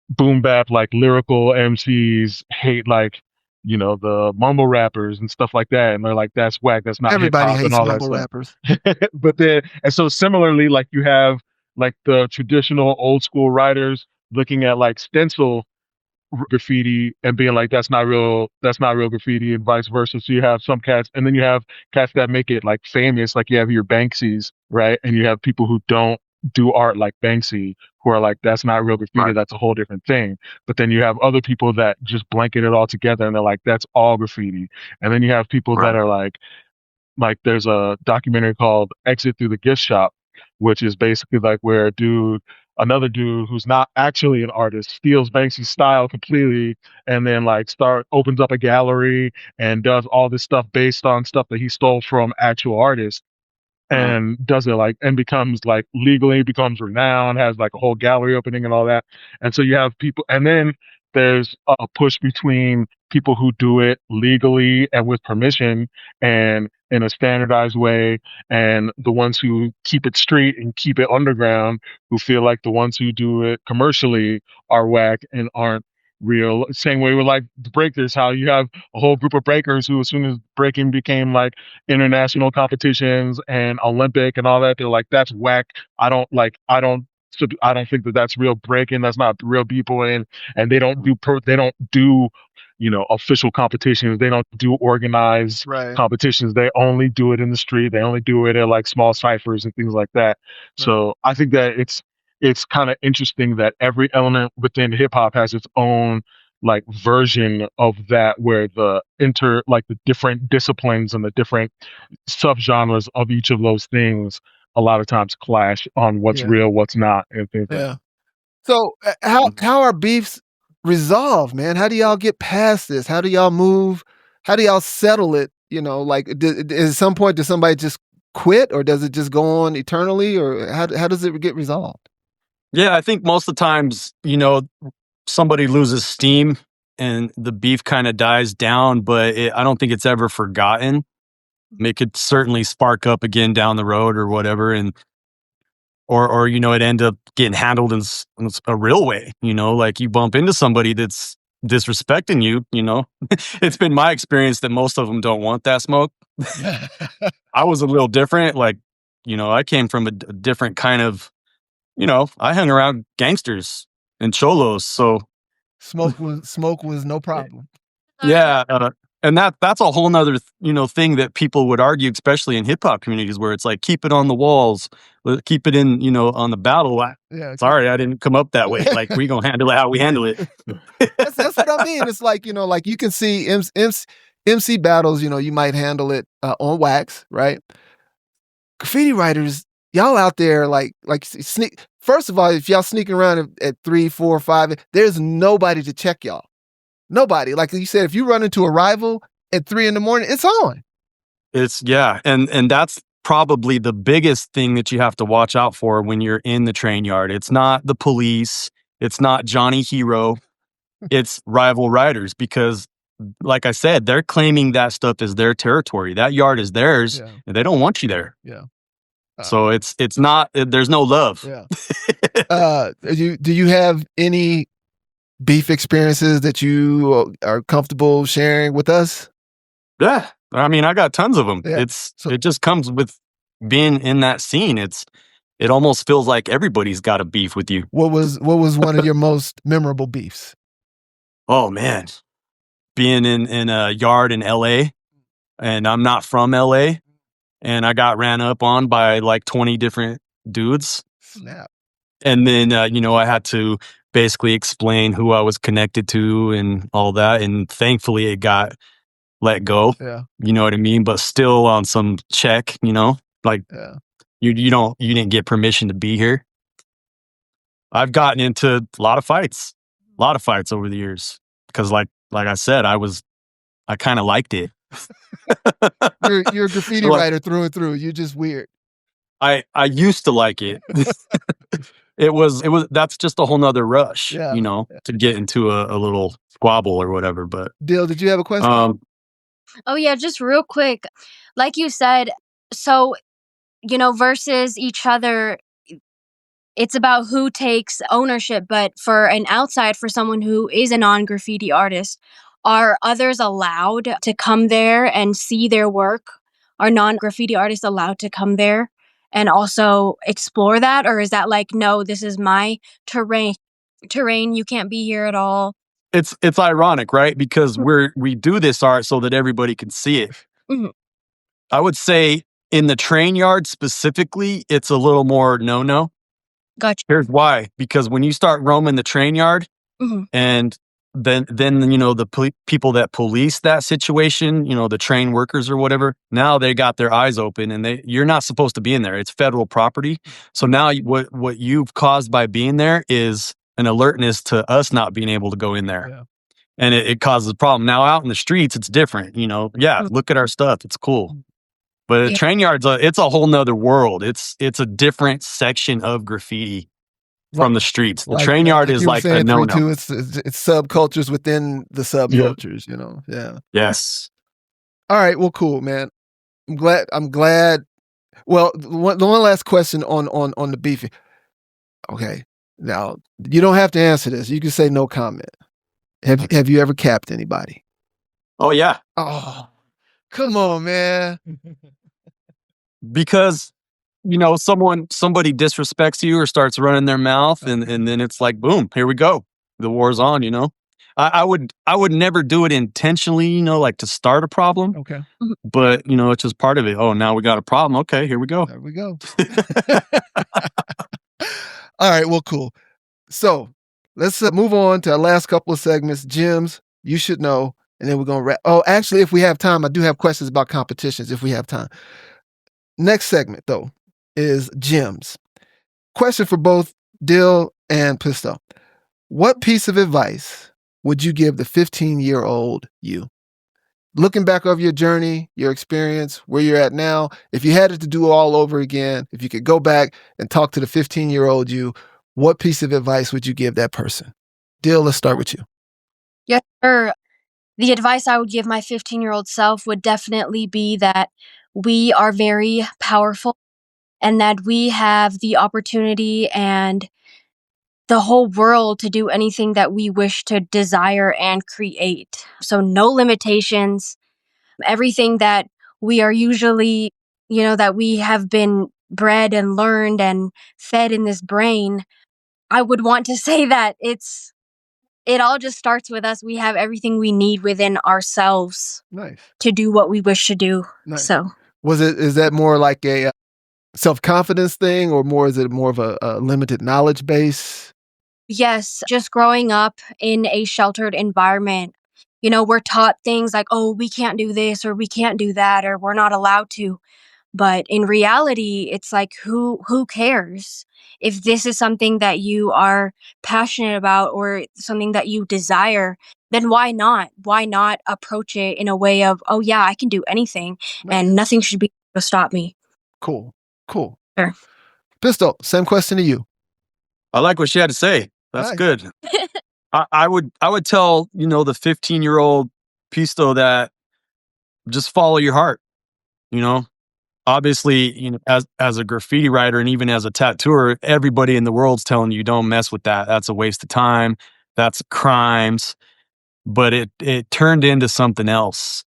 boom bap, like lyrical MCs hate like, the mumble rappers and stuff like that. And they're like, that's whack, that's not Everybody hip-hop hates and all that mumble stuff. rappers. But then, and so similarly, like you have like the traditional old school writers looking at like stencil graffiti and being like that's not real graffiti, and vice versa. So you have some cats, and then you have cats that make it like famous, like you have your Banksies, right? And you have people who don't do art like Banksy who are like that's not real graffiti, Right. that's a whole different thing. But then you have other people that just blanket it all together and they're like that's all graffiti. And then you have people that are like there's a documentary called Exit Through the Gift Shop, which is basically like where another dude who's not actually an artist steals Banksy's style completely and then like opens up a gallery and does all this stuff based on stuff that he stole from actual artists and does it like and becomes like legally becomes renowned, has like a whole gallery opening and all that. And so you have people, and then there's a push between people who do it legally and with permission and in a standardized way, and the ones who keep it street and keep it underground, who feel like the ones who do it commercially are whack and aren't real. Same way with like the breakers, how you have a whole group of breakers who, as soon as breaking became like international competitions and Olympic and all that, they're like, that's whack. I don't think that that's real breaking. That's not real people. And they don't do official competitions. They don't do organized competitions. They only do it in the street. They only do it at like small ciphers and things like that. Right. So I think that it's kind of interesting that every element within hip hop has its own like version of that, where the different disciplines and the different subgenres of each of those things a lot of times clash on what's real, what's not, and things like that. So how are beefs resolved, man? How do y'all get past this? How do y'all move? How do y'all settle it? Like at some point does somebody just quit, or does it just go on eternally, or how does it get resolved? Yeah, I think most of the times, somebody loses steam and the beef kind of dies down, but I don't think it's ever forgotten. It could certainly spark up again down the road or whatever, and or it end up getting handled in a real way. Like you bump into somebody that's disrespecting you. It's been my experience that most of them don't want that smoke. I was a little different. Like, I came from a different kind of. I hung around gangsters and cholos, so smoke was no problem. Yeah, and that's a whole nother thing that people would argue, especially in hip hop communities, where it's like keep it on the walls, keep it in on the battle. Sorry, I didn't come up that way. Like we gonna handle it how we handle it. That's what I mean. It's like like you can see MC battles. You might handle it on wax, right? graffiti writers, y'all out there like sneak. First of all, if y'all sneaking around at 3, 4, 5, there's nobody to check y'all. Nobody. Like you said, if you run into a rival at 3 in the morning, it's on. And that's probably the biggest thing that you have to watch out for when you're in the train yard. It's not the police, it's not Johnny Hero, it's rival riders, because like I said, they're claiming that stuff is their territory. That yard is theirs, and they don't want you there. Yeah. So it's not. There's no love. Yeah. Do you have any beef experiences that you are comfortable sharing with us? Yeah, I mean, I got tons of them. Yeah. It just comes with being in that scene. It almost feels like everybody's got a beef with you. What was one of your most memorable beefs? Oh man, being in a yard in LA, and I'm not from LA, and I got ran up on by like 20 different dudes. Snap. And then I had to basically explain who I was connected to and all that, and thankfully it got let go. Yeah. You know what I mean? But still on some check, like you didn't get permission to be here. I've gotten into a lot of fights over the years because like I said, I kind of liked it. You're a graffiti writer through and through. You're just weird. I used to like it. It was that's just a whole nother rush, to get into a little squabble or whatever. But Dill, did you have a question? Oh yeah, just real quick. Like you said, so versus each other, it's about who takes ownership. But for someone who is a non-graffiti artist, are others allowed to come there and see their work? Are non-graffiti artists allowed to come there and also explore that? Or is that like, no, this is my terrain, you can't be here at all? It's ironic, right? Because we do this art so that everybody can see it. Mm-hmm. I would say in the train yard specifically, it's a little more no. Gotcha. Here's why. Because when you start roaming the train yard, and then the people that police that situation, the train workers or whatever, now they got their eyes open, and you're not supposed to be in there. It's federal property. So now what you've caused by being there is an alertness to us not being able to go in there. Yeah. And it causes a problem. Now out in the streets, it's different. Look at our stuff. It's cool. But the train yard's it's a whole nother world. It's a different section of graffiti from the streets. The train yard is like a no-no. It's subcultures within the subcultures, Yeah. Yes. All right. Well, cool, man. I'm glad. Well, the one last question on the beefing. Okay. Now, you don't have to answer this. You can say no comment. Have you ever capped anybody? Oh, yeah. Oh, come on, man. Because, somebody disrespects you or starts running their mouth, and then it's like, boom, here we go. The war's on, I would never do it intentionally, like to start a problem. Okay. But, it's just part of it. Oh, now we got a problem. Okay, here we go. There we go. All right, well, cool. So let's move on to our last couple of segments. Gems, you should know, and then we're going to wrap. Oh, actually, if we have time, I do have questions about competitions if we have time. Next segment, though, is gems. Question for both Dill and Pisto. What piece of advice would you give the 15-year-old you? Looking back over your journey, your experience, where you're at now, if you had it to do all over again, if you could go back and talk to the 15-year-old you, what piece of advice would you give that person? Dill, let's start with you. Yes, sir. The advice I would give my 15-year-old self would definitely be that we are very powerful and that we have the opportunity and the whole world to do anything that we wish to desire and create. So no limitations. Everything that we are usually, that we have been bred and learned and fed in this brain, I would want to say that it all just starts with us. We have everything we need within ourselves. Nice. To do what we wish to do. Nice. So is that more like a self-confidence thing, or is it more of a limited knowledge base? Yes, just growing up in a sheltered environment, we're taught things like, oh, we can't do this or we can't do that or we're not allowed to. But in reality, it's like who cares? If this is something that you are passionate about or something that you desire, then why not? Why not approach it in a way of, oh yeah, I can do anything and nothing should be able to stop me. Cool. Cool. Sure. Pistol, same question to you. I like what she had to say. That's Nice. good. I would tell, the 15-year-old Pisto that just follow your heart. Obviously, as a graffiti writer and even as a tattooer, everybody in the world's telling you don't mess with that. That's a waste of time. That's crimes. But it turned into something else.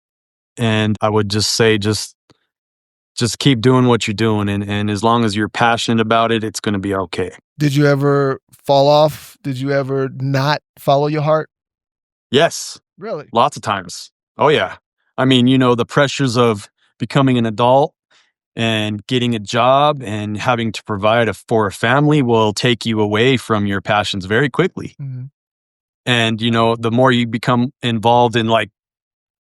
And I would just say just keep doing what you're doing, and as long as you're passionate about it, it's going to be okay. Did you ever fall off? Did you ever not follow your heart? Yes. Really? Lots of times. Oh yeah. I mean, the pressures of becoming an adult and getting a job and having to provide for a family will take you away from your passions very quickly. Mm-hmm. And the more you become involved in like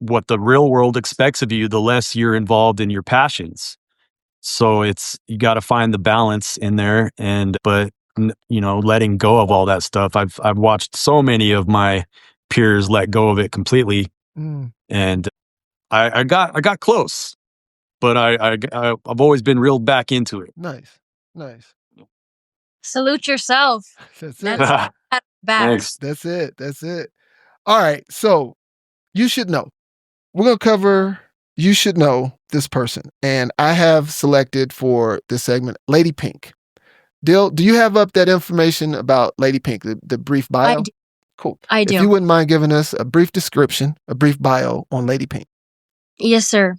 what the real world expects of you, the less you're involved in your passions. So you got to find the balance in there, but letting go of all that stuff. I've watched so many of my peers let go of it completely, and I got close, but I've always been reeled back into it. Nice. Salute yourself. That's it. That's Thanks. That's it. All right. So you should know. We're going to cover you should know this person. And I have selected for this segment Lady Pink. Dill, do you have up that information about Lady Pink, the brief bio? I do. Cool. I do. If you wouldn't mind giving us a brief description, a brief bio on Lady Pink. Yes, sir.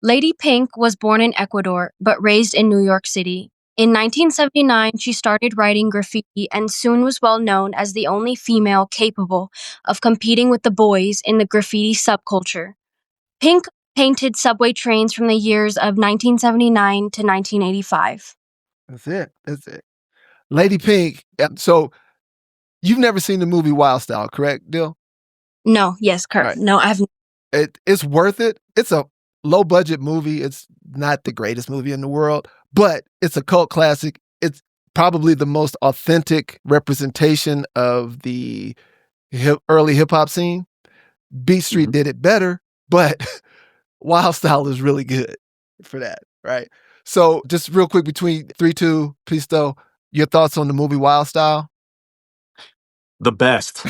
Lady Pink was born in Ecuador, but raised in New York City. In 1979, she started writing graffiti and soon was well known as the only female capable of competing with the boys in the graffiti subculture. Pink painted subway trains from the years of 1979 to 1985. That's it. Lady Pink. So you've never seen the movie Wild Style, correct, Dill? No, yes, correct. Right. No, I haven't. It's worth it. It's a low budget movie. It's not the greatest movie in the world, but it's a cult classic. It's probably the most authentic representation of the early hip hop scene. Beat Street did it better, but Wild Style is really good for that, right? So just real quick between 3-2, Pisto, your thoughts on the movie Wild Style? The best.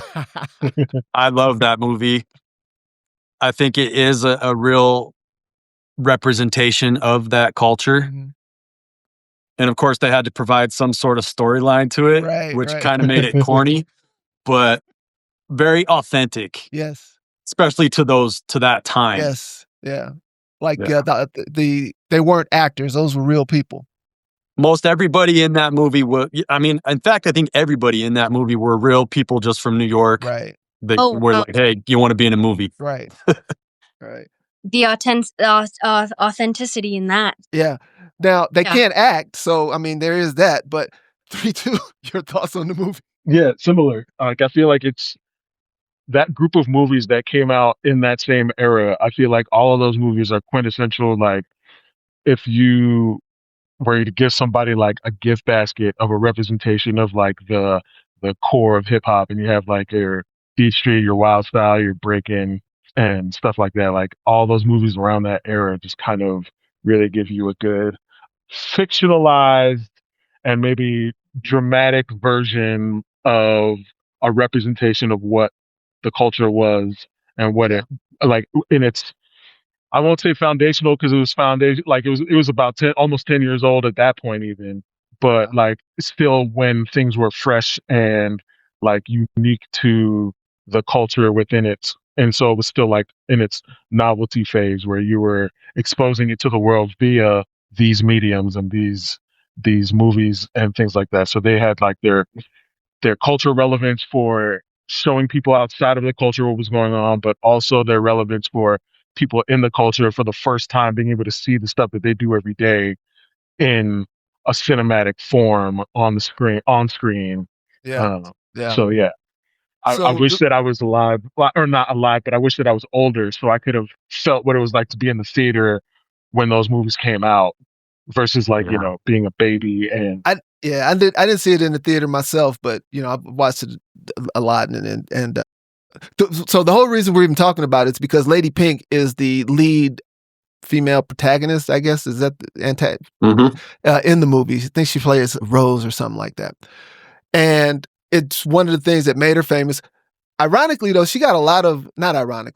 I love that movie. I think it is a real representation of that culture. Mm-hmm. And of course, they had to provide some sort of storyline to it, which kind of made it corny, but very authentic. Yes. Especially to that time. Yes. Yeah. Like they weren't actors; those were real people. Most everybody in that movie in fact, I think everybody in that movie were real people just from New York. Right. They were like, hey, you want to be in a movie? Right. Right. The authenticity in that. Yeah. Now they can't act, so I mean there is that. But 3-2, your thoughts on the movie? Yeah, similar. Like I feel like it's that group of movies that came out in that same era. I feel like all of those movies are quintessential. Like if you were to give somebody like a gift basket of a representation of like the core of hip hop, and you have like your Beat Street, your Wild Style, your Breakin', and stuff like that. Like all those movies around that era just kind of really give you a good fictionalized and maybe dramatic version of a representation of what the culture was and what it like in its, I won't say foundational because it was foundation, like it was about 10, almost 10 years old at that point even, but like still when things were fresh and like unique to the culture within it. And so it was still like in its novelty phase where you were exposing it to the world via these mediums and these movies and things like that. So they had like their cultural relevance for showing people outside of the culture what was going on, but also their relevance for people in the culture for the first time being able to see the stuff that they do every day in a cinematic form on screen. Yeah. So yeah. I wish that I was alive, or not alive, but I wish that I was older so I could have felt what it was like to be in the theater when those movies came out versus like, you know, being a baby. And I didn't see it in the theater myself, but you know, I've watched it a lot, so the whole reason we're even talking about it is because Lady Pink is the lead female protagonist, I guess. Is that the in the movie? I think she plays Rose or something like that. And it's one of the things that made her famous. Ironically, though, she got a lot of blowback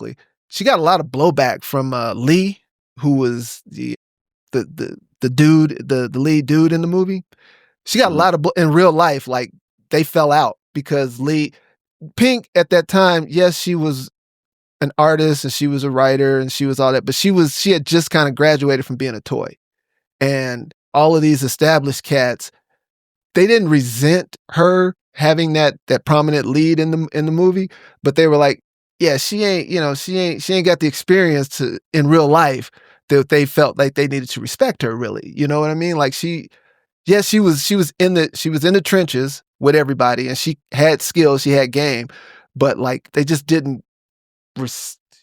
from Lee, who was the dude, the lead dude in the movie. She got a lot of in real life, like they fell out because Pink at that time, yes, she was an artist and she was a writer and she was all that, but she had just kind of graduated from being a toy. And all of these established cats, they didn't resent her having that prominent lead in the movie, but they were like, yeah, she ain't got the experience in real life that they felt like they needed to respect her, really. You know what I mean? Like she was in the trenches with everybody and she had skills, she had game, but like they just didn't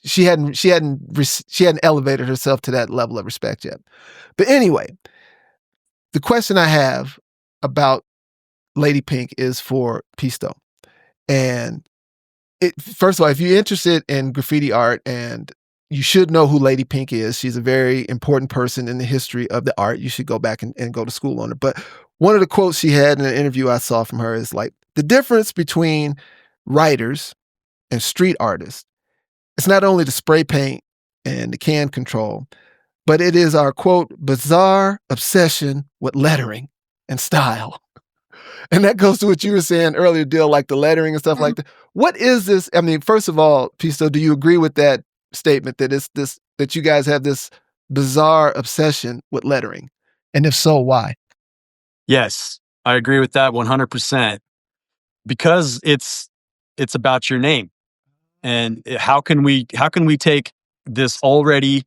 she hadn't elevated herself to that level of respect yet. But anyway, the question I have about Lady Pink is for Pisto. And first of all, if you're interested in graffiti art, and you should know who Lady Pink is, she's a very important person in the history of the art. You should go back and go to school on it. But one of the quotes she had in an interview I saw from her is like, the difference between writers and street artists, it's not only the spray paint and the can control, but it is our, quote, bizarre obsession with lettering and style. And that goes to what you were saying earlier, Dill, like the lettering and stuff like that. What is this? I mean, first of all, Pisto, do you agree with that statement that that you guys have this bizarre obsession with lettering? And if so, why? Yes, I agree with that 100%. Because it's about your name. And how can we take this already,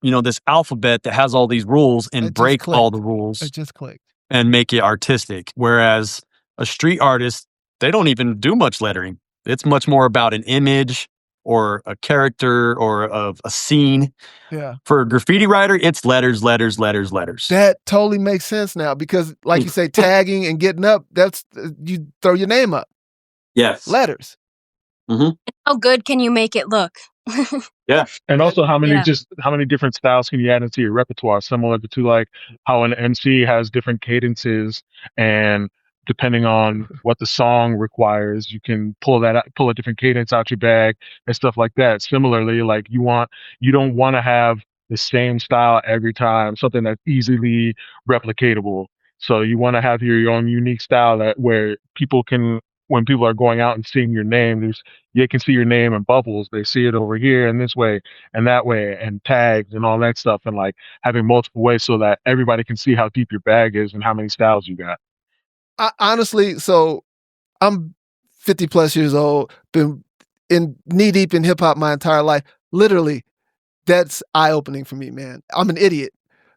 this alphabet that has all these rules and break all the rules? It just clicked. And make it artistic. Whereas a street artist, they don't even do much lettering. It's much more about an image or a character or of a scene. Yeah. For a graffiti writer, it's letters, letters, letters, letters. That totally makes sense now because, like you say, tagging and getting up, that's you throw your name up. Yes. Letters. Mm-hmm. How good can you make it look? Yeah. And also how many different styles can you add into your repertoire? Similar to like how an MC has different cadences, and depending on what the song requires, you can pull a different cadence out your bag and stuff like that. Similarly, like you don't want to have the same style every time, something that's easily replicatable. So you want to have your own unique style where when people are going out and seeing your name, you can see your name in bubbles. They see it over here and this way and that way and tags and all that stuff, and like having multiple ways so that everybody can see how deep your bag is and how many styles you got. Honestly, so I'm 50 plus years old, been knee deep in hip hop my entire life. Literally, that's eye opening for me, man. I'm an idiot,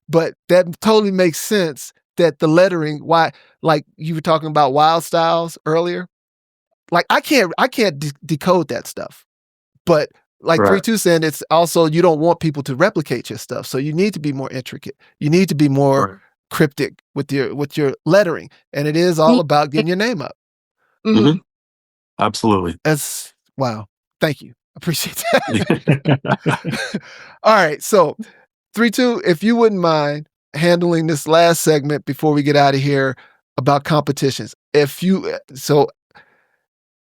but that totally makes sense that the lettering, why, like you were talking about wild styles earlier, like I can't decode that stuff. But like 3-2 saying, it's also, you don't want people to replicate your stuff. So you need to be more intricate. You need to be more cryptic with your lettering. And it is all about getting your name up. Mm-hmm. Absolutely. That's wow. Thank you. Appreciate that. All right. So 3-2, if you wouldn't mind handling this last segment before we get out of here about competitions.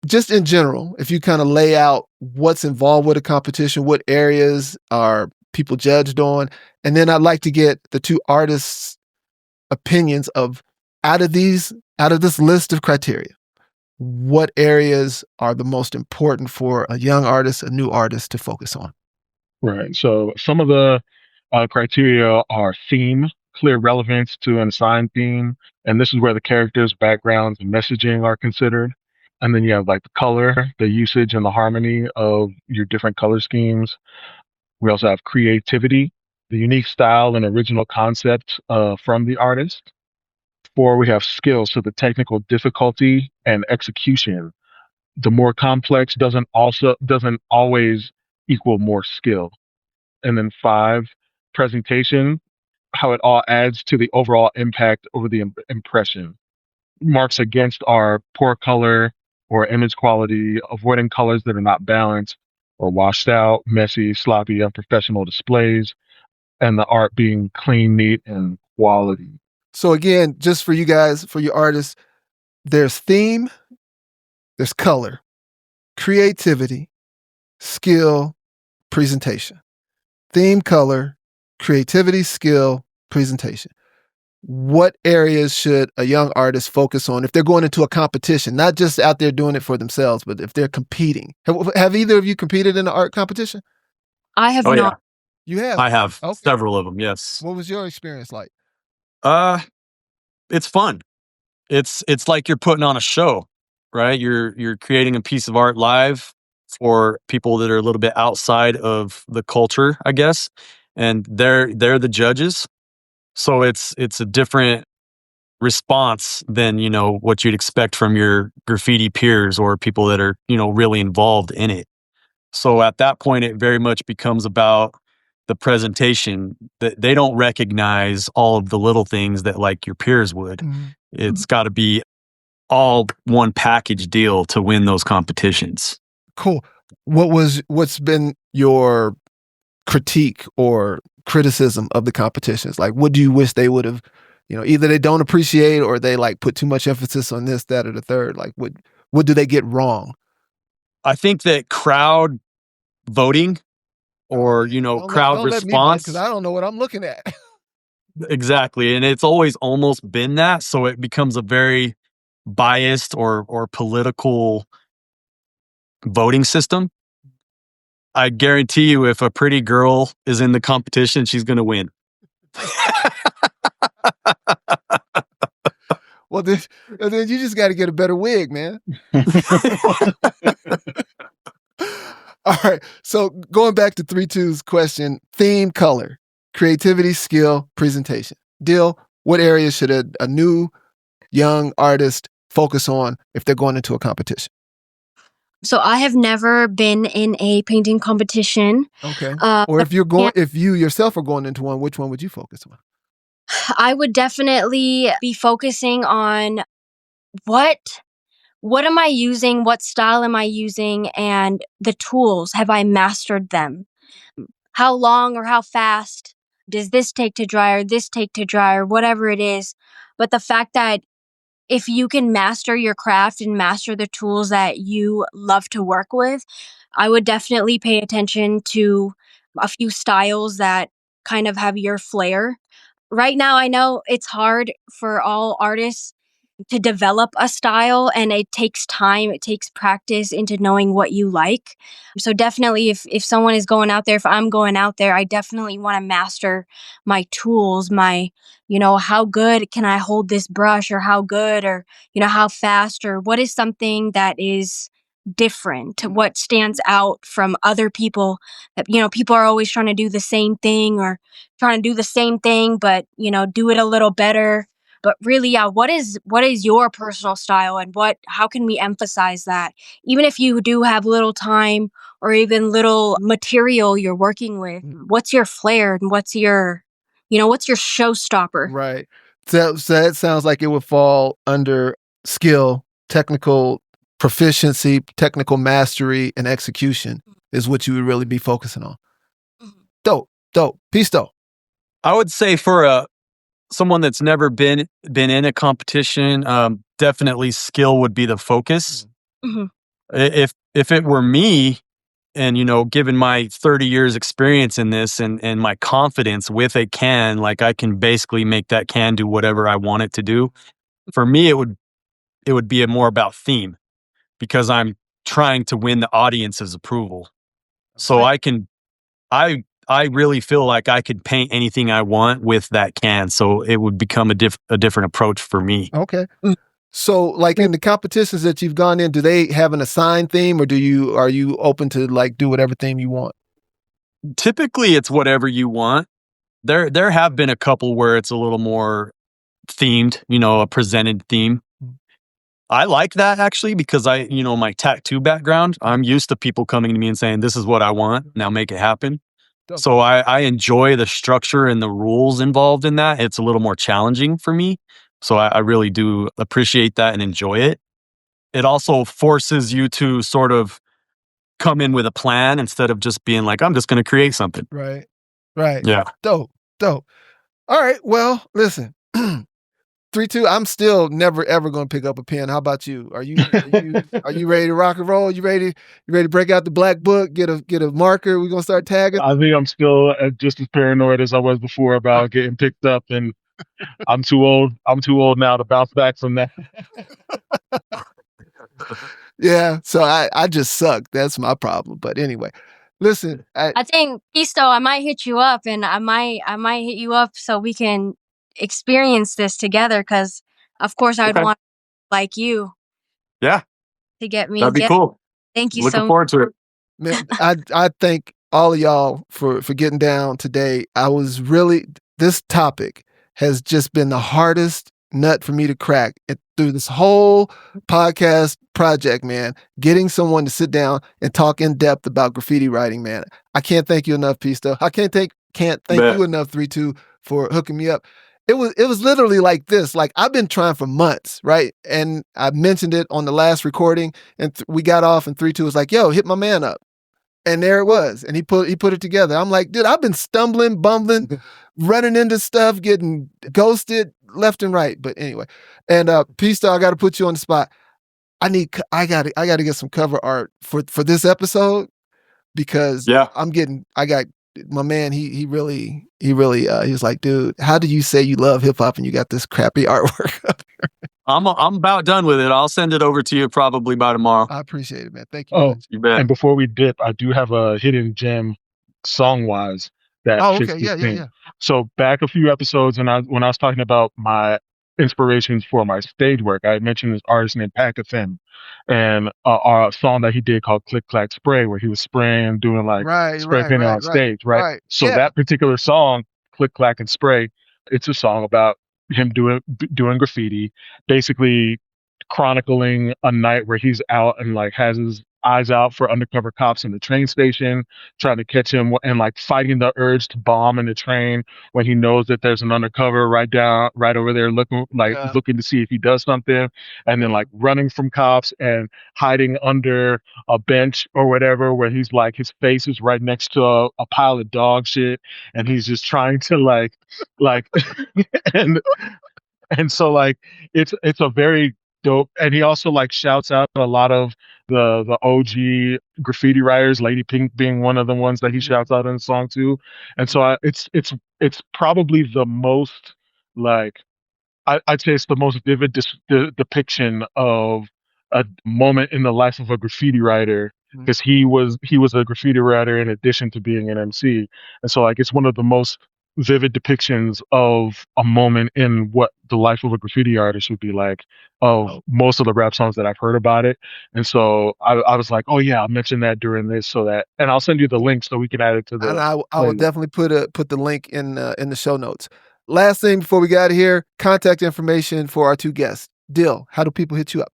Just in general, if you kind of lay out what's involved with a competition, what areas are people judged on, and then I'd like to get the two artists' opinions of out of this list of criteria, what areas are the most important for a young artist, a new artist to focus on? Right. So some of the criteria are theme, clear relevance to an assigned theme, and this is where the characters, backgrounds, and messaging are considered. And then you have like the color, the usage, and the harmony of your different color schemes. We also have creativity, the unique style and original concept from the artist. 4, we have skills, so the technical difficulty and execution. The more complex doesn't always equal more skill. And then 5, presentation, how it all adds to the overall impact over the impression. Marks against are poor color or image quality, avoiding colors that are not balanced or washed out, messy, sloppy, unprofessional displays, and the art being clean, neat, and quality. So again, just for you guys, for your artists, there's theme, there's color, creativity, skill, presentation. Theme, color, creativity, skill, presentation. What areas should a young artist focus on if they're going into a competition, not just out there doing it for themselves, but if they're competing? Have either of you competed in an art competition? I have Oh, not. You have? I have Okay. several of them. Yes. What was your experience like? It's fun. It's like you're putting on a show, right? You're creating a piece of art live for people that are a little bit outside of the culture, I guess, and they're the judges. So it's a different response than what you'd expect from your graffiti peers or people that are really involved in it. So at that point, it very much becomes about the presentation. That they don't recognize all of the little things that like your peers would. Mm-hmm. It's got to be all one package deal to win those competitions. Cool. What's been your critique or criticism of the competitions? Like, what do you wish they would have, either they don't appreciate or they like put too much emphasis on this, that, or the third? Like, what do they get wrong? I think that crowd voting or, crowd don't response. Because I don't know what I'm looking at. Exactly. And it's always almost been that. So it becomes a very biased or political voting system. I guarantee you, if a pretty girl is in the competition, she's going to win. Well, then you just got to get a better wig, man. All right. So going back to 3-2's question, theme, color, creativity, skill, presentation. Dill, what areas should a new young artist focus on if they're going into a competition? So I have never been in a painting competition. Okay. Or if you yourself are going into one, which one would you focus on? I would definitely be focusing on what am I using, what style am I using, and the tools. Have I mastered them? How long or how fast does this take to dry or this take to dry or whatever it is? But the fact that if you can master your craft and master the tools that you love to work with, I would definitely pay attention to a few styles that kind of have your flair. Right now, I know it's hard for all artists to develop a style, and it takes time, it takes practice into knowing what you like. So definitely if someone is going out there, if I'm going out there, I definitely want to master my tools, my, how good can I hold this brush, or how good, or, how fast, or what is something that is different, what stands out from other people. That people are always trying to do the same thing, or trying to do the same thing but do it a little better. But really, yeah, what is your personal style, and how can we emphasize that? Even if you do have little time or even little material you're working with, what's your flair and what's your showstopper? Right. So that sounds like it would fall under skill, technical proficiency, technical mastery, and execution is what you would really be focusing on. Dope. Pisto. I would say for someone that's never been in a competition, definitely skill would be the focus. Mm-hmm. If it were me, and given my 30 years experience in this and my confidence with a can, like I can basically make that can do whatever I want it to do. For me, it would be more about theme, because I'm trying to win the audience's approval. So I really feel like I could paint anything I want with that can. So it would become a different approach for me. Okay. So like in the competitions that you've gone in, do they have an assigned theme, or are you open to like do whatever theme you want? Typically it's whatever you want. There have been a couple where it's a little more themed, a presented theme. I like that actually, because my tattoo background, I'm used to people coming to me and saying, this is what I want, now make it happen. So I enjoy the structure and the rules involved in that. It's a little more challenging for me. So I really do appreciate that and enjoy it. It also forces you to sort of come in with a plan instead of just being like, I'm just going to create something. Right. Right. Yeah. Dope. All right. Well, listen. 3-2. I'm still never ever going to pick up a pen. How about you? Are you ready to rock and roll? You ready to break out the black book? Get a marker. We're gonna start tagging. I think I'm still just as paranoid as I was before about getting picked up, and I'm too old. I'm too old now to bounce back from that. Yeah. So I just suck. That's my problem. But anyway, listen. I think Pisto, I might hit you up, and I might hit you up so we can experience this together. Because of course I'd want like you. Yeah. To get me. That'd be cool. Thank you Looking so much. forward to it. Man, I thank all of y'all for getting down today. This topic has just been the hardest nut for me to crack through this whole podcast project, man. Getting someone to sit down and talk in depth about graffiti writing, man. I can't thank you enough, Pisto. I can't thank you enough, 3-2, for hooking me up. It was literally like this. Like, I've been trying for months, right? And I mentioned it on the last recording, and we got off, and 3-2 was like, "Yo, hit my man up." And there it was. And he put it together. I'm like, dude, I've been stumbling, bumbling, running into stuff, getting ghosted left and right. But anyway. And Pisto, I gotta put you on the spot. I gotta get some cover art for this episode, because I got my man, he was like, dude, how do you say you love hip hop and you got this crappy artwork up here? I'm about done with it. I'll send it over to you probably by tomorrow. I appreciate it, man. Thank you. Oh, you bet. And before we dip, I do have a hidden gem song-wise that fits this thing. Yeah. So back a few episodes, when I was talking about my inspirations for my stage work, I had mentioned this artist named PackFM, and a song that he did called "Click Clack Spray," where he was spraying, doing like spray painting on stage, right? So that particular song, "Click Clack and Spray," it's a song about him doing graffiti, basically chronicling a night where he's out and like has his eyes out for undercover cops in the train station, trying to catch him, and like fighting the urge to bomb in the train when he knows that there's an undercover right over there looking to see if he does something, and then like running from cops and hiding under a bench or whatever, where he's like, his face is right next to a pile of dog shit, and he's just trying to like and so like it's a very dope. And he also like shouts out a lot of the OG graffiti writers, Lady Pink being one of the ones that he shouts out in the song too. And so it's probably the most, like, I'd say it's the most vivid depiction of a moment in the life of a graffiti writer, because he was a graffiti writer in addition to being an MC. And so like it's one of the most vivid depictions of a moment in what the life of a graffiti artist would be like, of most of the rap songs that I've heard about it. And so I was like, oh yeah, I'll mention that during this, and I'll send you the link so we can add it to the. And I will definitely put the link in the show notes. Last thing before we get out of here, contact information for our two guests. Dill, how do people hit you up?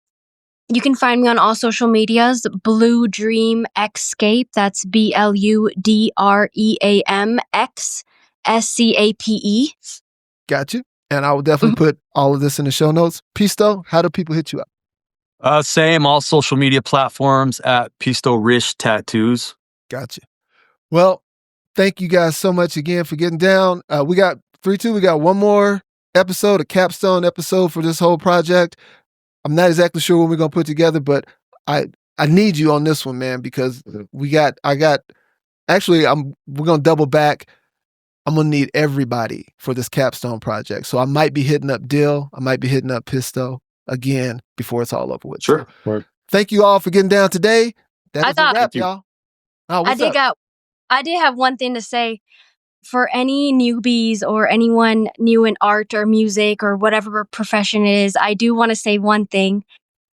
You can find me on all social medias, Blue Dream Xscape. That's BLUDREAMXSCAPE. Got you. And I will definitely put all of this in the show notes. Pisto, how do people hit you up? Same, all social media platforms at pistorishtattoos. Gotcha. Well, thank you guys so much again for getting down. We got 3-2. We got one more episode, a capstone episode for this whole project. I'm not exactly sure what we're gonna put together, but I need you on this one, man, because we're gonna double back. I'm gonna need everybody for this capstone project. So I might be hitting up Dill. I might be hitting up Pisto again before it's all over with. Sure. So, thank you all for getting down today. That is a wrap, y'all. Oh, I did have one thing to say. For any newbies or anyone new in art or music or whatever profession it is, I do want to say one thing.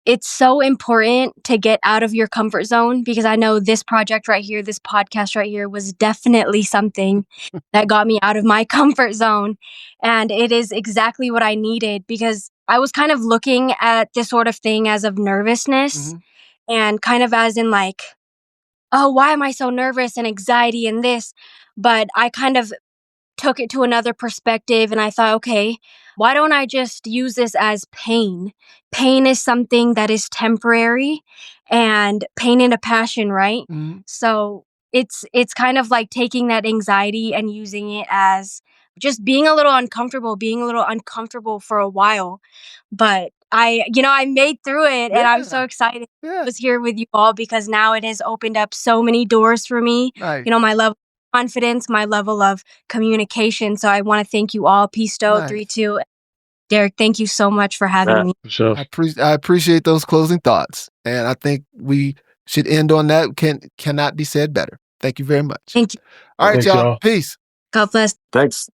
It's so important to get out of your comfort zone, because I know this project right here, this podcast right here, was definitely something that got me out of my comfort zone. And it is exactly what I needed, because I was kind of looking at this sort of thing as of nervousness and kind of as in like, oh, why am I so nervous and anxiety and this? but I kind of took it to another perspective and I thought, okay, why don't I just use this as pain? Pain is something that is temporary and pain and a passion, right? So it's kind of like taking that anxiety and using it as just being a little uncomfortable for a while. But I made through it and I'm so excited I was here with you all because now it has opened up so many doors for me. Nice. My level of confidence, my level of communication. So I want to thank you all. Pisto, Nice. 3-2. Derrick, thank you so much for having me. For sure. I appreciate those closing thoughts. And I think we should end on that. Cannot be said better. Thank you very much. Thank you. All right, Thanks, y'all. y'all. Peace. God bless. Thanks.